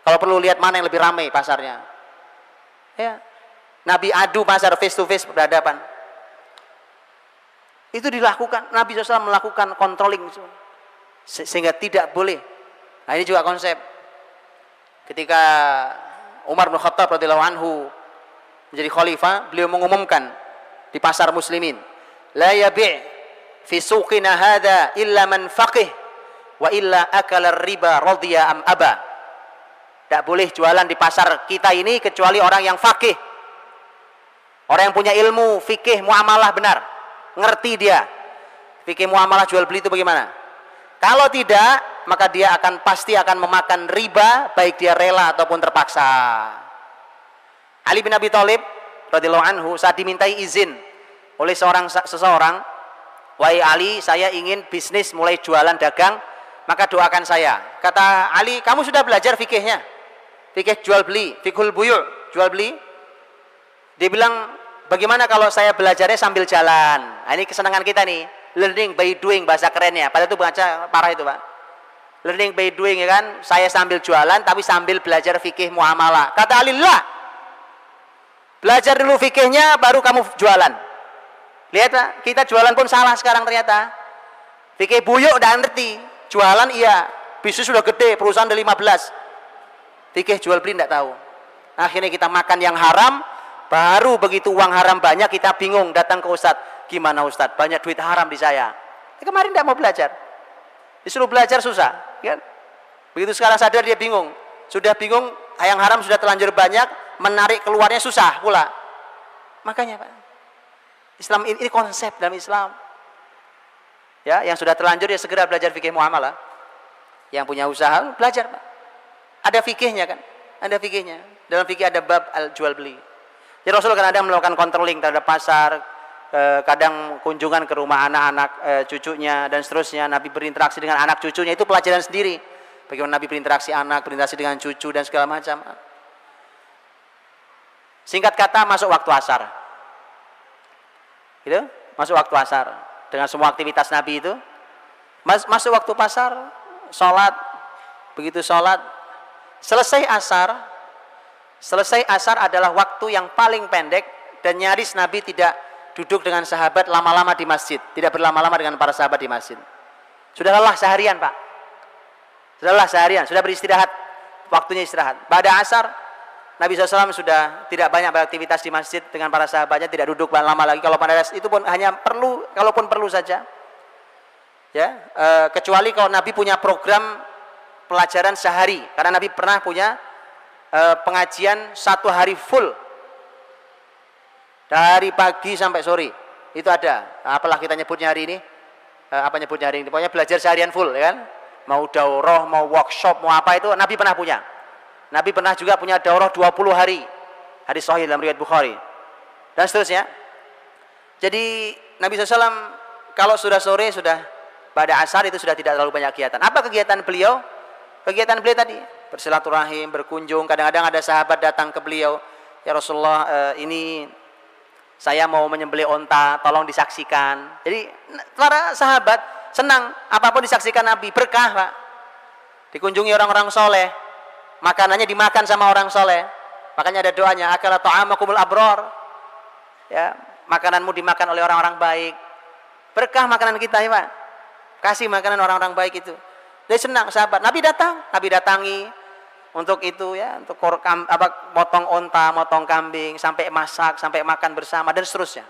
Kalau perlu lihat mana yang lebih ramai pasarnya. Ya. Nabi adu pasar face to face berhadapan. Itu dilakukan, Nabi SAW melakukan controlling sehingga tidak boleh. Nah, ini juga konsep. Ketika Umar bin Khattab radhiyallahu anhu menjadi khalifah, beliau mengumumkan di pasar muslimin, la yabi' fi suqina hadza illa man faqih wa illa akala riba radhiya am aba. Tidak boleh jualan di pasar kita ini kecuali orang yang faqih. Orang yang punya ilmu fikih muamalah benar. Ngerti dia fikih muamalah jual beli itu bagaimana. Kalau tidak, maka dia pasti akan memakan riba, baik dia rela ataupun terpaksa. Ali bin Abi Thalib radhiyallahu anhu saat dimintai izin oleh seseorang, wahai Ali, saya ingin bisnis mulai jualan dagang, maka doakan saya. Kata Ali, kamu sudah belajar fikihnya, fikih jual beli, fikhul buyu', jual beli. Dia bilang, bagaimana kalau saya belajarnya sambil jalan? Nah, ini kesenangan kita nih, learning by doing, bahasa kerennya. Padahal itu baca parah itu, Pak. Learning by doing, ya kan? Saya sambil jualan tapi sambil belajar fikih muamalah. Kata Ali, lah, belajar dulu fikihnya baru kamu jualan. Lihat, Pak, kita jualan pun salah sekarang ternyata. Fikih buyuk udah ngerti, jualan iya, bisnis sudah gede, perusahaan udah 15. Fikih jual beli enggak tahu. Akhirnya kita makan yang haram. Baru begitu uang haram banyak kita bingung datang ke Ustadz. Gimana Ustadz? Banyak duit haram di saya. Kemarin tidak mau belajar. Disuruh belajar susah. Kan? Begitu sekarang sadar dia bingung. Sudah bingung, yang haram sudah terlanjur banyak, menarik keluarnya susah pula. Makanya Pak, Islam ini konsep dalam Islam. Ya, yang sudah terlanjur ya segera belajar fikih muamalah. Yang punya usaha belajar Pak. Ada fikihnya kan? Ada fikihnya. Dalam fikih ada bab jual beli. Jadi Rasul kan ada melakukan controlling terhadap pasar, kadang kunjungan ke rumah anak-anak cucunya dan seterusnya. Nabi berinteraksi dengan anak cucunya, itu pelajaran sendiri. Bagaimana Nabi berinteraksi anak, berinteraksi dengan cucu dan segala macam. Singkat kata, masuk waktu asar. Gitu? Masuk waktu asar. Dengan semua aktivitas Nabi itu. Masuk waktu pasar, sholat. Begitu sholat, selesai asar adalah waktu yang paling pendek dan nyaris Nabi tidak duduk dengan sahabat lama-lama di masjid, tidak berlama-lama dengan para sahabat di masjid. Sudah lelah seharian, Pak. Sudah lelah seharian, sudah beristirahat, waktunya istirahat. Pada asar, Nabi SAW sudah tidak banyak beraktivitas di masjid dengan para sahabatnya, tidak duduk lama lagi. Kalau pada itu pun hanya perlu, kalaupun perlu saja. Ya, kecuali kalau Nabi punya program pelajaran sehari, karena Nabi pernah punya pengajian 1 hari full dari pagi sampai sore, itu ada. Apalah kita nyebutnya hari ini, pokoknya belajar seharian full, ya kan? Mau daurah, mau workshop, mau apa itu Nabi pernah punya. Nabi pernah juga punya daurah 20 hari, hadis sahih dalam riwayat Bukhari dan seterusnya. Jadi Nabi SAW kalau sudah sore, sudah pada asar itu sudah tidak terlalu banyak kegiatan. Apa kegiatan beliau? Kegiatan beliau tadi bersilaturahim, berkunjung. Kadang-kadang ada sahabat datang ke beliau, ya Rasulullah, ini saya mau menyembelih onta, tolong disaksikan. Jadi para sahabat senang apapun disaksikan Nabi, berkah Pak. Dikunjungi orang-orang soleh, makanannya dimakan sama orang soleh. Makanya ada doanya, akala ta'amakumul abror. Ya, makananmu dimakan oleh orang-orang baik. Berkah makanan kita ya Pak. Kasih makanan orang-orang baik itu. Dia senang sahabat. Nabi datangi untuk itu ya, untuk motong onta, motong kambing, sampai masak, sampai makan bersama dan seterusnya.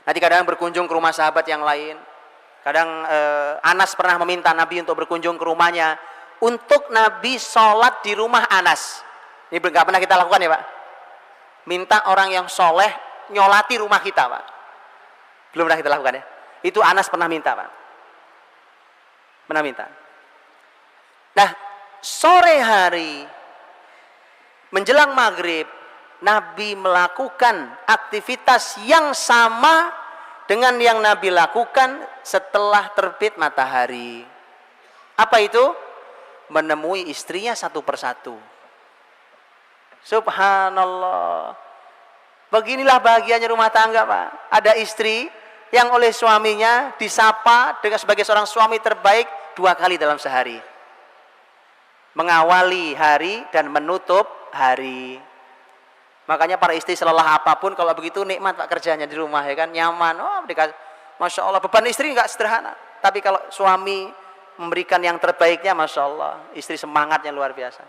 Nanti kadang berkunjung ke rumah sahabat yang lain. Kadang Anas pernah meminta Nabi untuk berkunjung ke rumahnya, untuk Nabi sholat di rumah Anas. Ini nggak pernah kita lakukan ya Pak. Minta orang yang soleh nyolati rumah kita Pak. Belum pernah kita lakukan ya. Itu Anas pernah minta Pak. Pernah minta. Nah, sore hari menjelang maghrib, Nabi melakukan aktivitas yang sama dengan yang Nabi lakukan setelah terbit matahari. Apa itu? Menemui istrinya satu persatu. Subhanallah. Beginilah bahagianya rumah tangga Pak. Ada istri yang oleh suaminya disapa dengan sebagai seorang suami terbaik 2 kali dalam sehari. Mengawali hari dan menutup hari. Makanya para istri selelah apapun kalau begitu nikmat Pak kerjanya di rumah ya kan, nyaman. Oh, Masya Allah, beban istri nggak sederhana. Tapi kalau suami memberikan yang terbaiknya, Masya Allah, istri semangatnya luar biasa.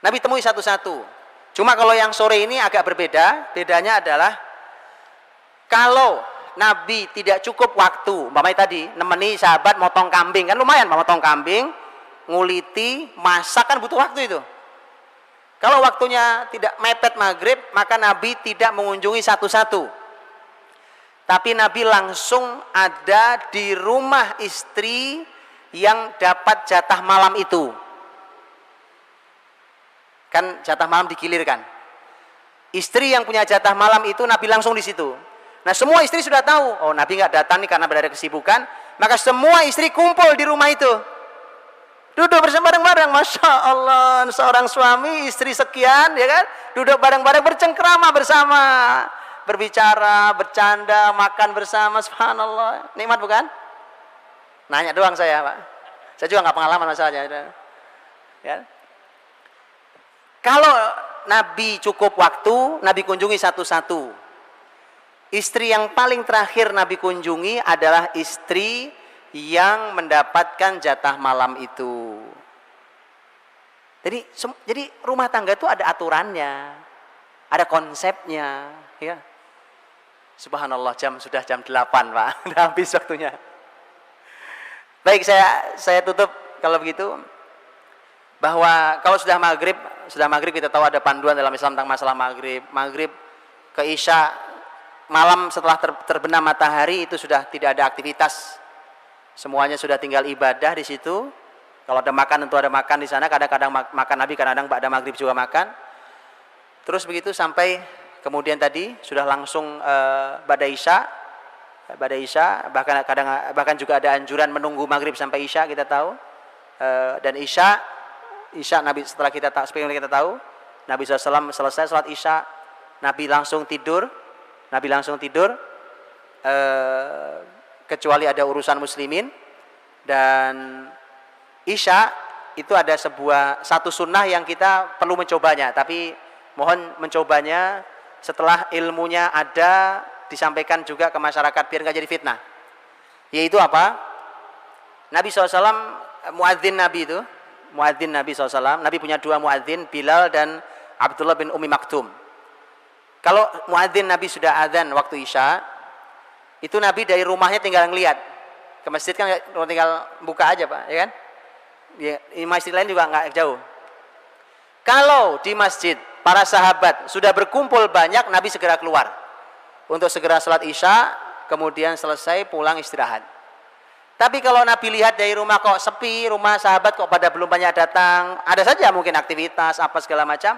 Nabi temui satu-satu. Cuma kalau yang sore ini agak berbeda. Bedanya adalah kalau Nabi tidak cukup waktu, umpamanya tadi nemeni sahabat motong kambing, kan lumayan motong kambing, nguliti, masak kan butuh waktu itu. Kalau waktunya tidak mepet maghrib, maka Nabi tidak mengunjungi satu-satu. Tapi Nabi langsung ada di rumah istri yang dapat jatah malam itu. Kan jatah malam digilirkan. Istri yang punya jatah malam itu Nabi langsung di situ. Nah, semua istri sudah tahu, oh Nabi nggak datang nih karena berada kesibukan, maka semua istri kumpul di rumah itu. Duduk bersama bareng-bareng, Masya Allah, seorang suami, istri sekian, ya kan? Duduk bareng-bareng, bercengkrama bersama, berbicara, bercanda, makan bersama, subhanallah. Nikmat bukan? Nanya doang saya, Pak. Saya juga nggak pengalaman masalahnya. Ya. Kalau Nabi cukup waktu, Nabi kunjungi satu-satu. Istri yang paling terakhir Nabi kunjungi adalah istri yang mendapatkan jatah malam itu. Jadi rumah tangga itu ada aturannya, ada konsepnya, ya. Subhanallah, sudah jam 8 Pak, udah habis waktunya. Baik, saya tutup kalau begitu, bahwa kalau sudah maghrib kita tahu ada panduan dalam Islam tentang masalah maghrib ke isya, malam setelah terbenam matahari itu sudah tidak ada aktivitas. Semuanya sudah tinggal ibadah di situ. Kalau ada makan tentu ada makan di sana. Kadang-kadang makan Nabi, kadang-kadang ba'da maghrib juga makan. Terus begitu sampai kemudian tadi sudah langsung ba'da isya. Bahkan juga ada anjuran menunggu maghrib sampai isya, kita tahu. Dan isya Nabi setelah kita tahu, Nabi SAW selesai sholat isya, Nabi langsung tidur. Kecuali ada urusan muslimin. Dan isya itu ada satu sunnah yang kita perlu mencobanya, tapi mohon mencobanya setelah ilmunya ada, disampaikan juga ke masyarakat biar nggak jadi fitnah. Yaitu apa? Nabi SAW, muadzin Nabi SAW, Nabi punya 2 muadzin, Bilal dan Abdullah bin Ummi Maktum. Kalau muadzin Nabi sudah adzan waktu isya, itu Nabi dari rumahnya tinggal ngelihat ke masjid, kan tinggal buka aja Pak, ya kan? Di masjid lain juga nggak jauh. Kalau di masjid para sahabat sudah berkumpul banyak, Nabi segera keluar untuk segera sholat isya, kemudian selesai pulang istirahat. Tapi kalau Nabi lihat dari rumah kok sepi, rumah sahabat kok pada belum banyak datang, ada saja mungkin aktivitas apa segala macam,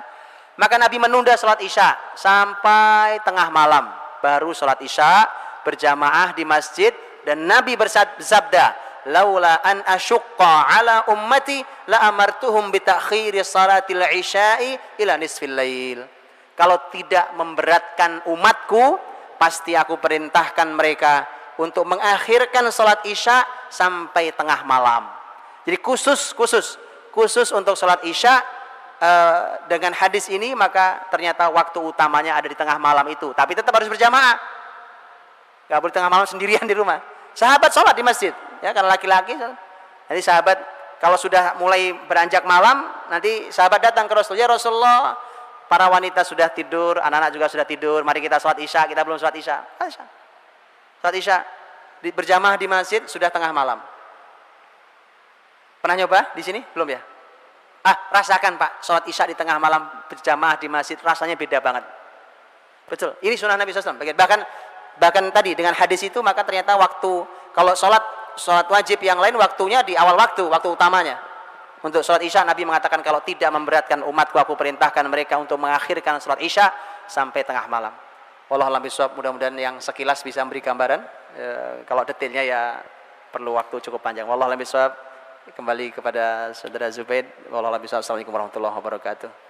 maka Nabi menunda sholat isya sampai tengah malam, baru sholat isya berjamaah di masjid. Dan Nabi bersabda, laula an asyqa ala ummati la amartuhum bi ta'khiri salatil isya'i ila nisfil lail. kalau tidak memberatkan umatku, pasti aku perintahkan mereka untuk mengakhirkan sholat isya sampai tengah malam. Jadi khusus untuk sholat isya. Dengan hadis ini maka ternyata waktu utamanya ada di tengah malam itu, tapi tetap harus berjamaah, nggak boleh tengah malam sendirian di rumah. Sahabat sholat di masjid, ya karena laki-laki. Jadi sahabat kalau sudah mulai beranjak malam, nanti sahabat datang ke Rasulullah, ya Rasulullah, para wanita sudah tidur, anak-anak juga sudah tidur, mari kita sholat isya, kita belum sholat isya. Sholat isya berjamaah di masjid sudah tengah malam. Pernah nyoba di sini? Belum ya? Rasakan Pak, sholat isya di tengah malam berjamaah di masjid rasanya beda banget. Betul, ini sunnah Nabi SAW. Bahkan tadi dengan hadis itu maka ternyata waktu kalau sholat wajib yang lain waktunya di awal waktu utamanya. Untuk sholat isya Nabi mengatakan kalau tidak memberatkan umatku, aku perintahkan mereka untuk mengakhirkan sholat isya sampai tengah malam. Wallahu a'lam bishawab. Mudah-mudahan yang sekilas bisa memberi gambaran. Kalau detailnya ya perlu waktu cukup panjang. Wallahu a'lam bishawab. Kembali kepada saudara Zubaid. Wallahu a'lam bishawab. Assalamualaikum warahmatullahi wabarakatuh.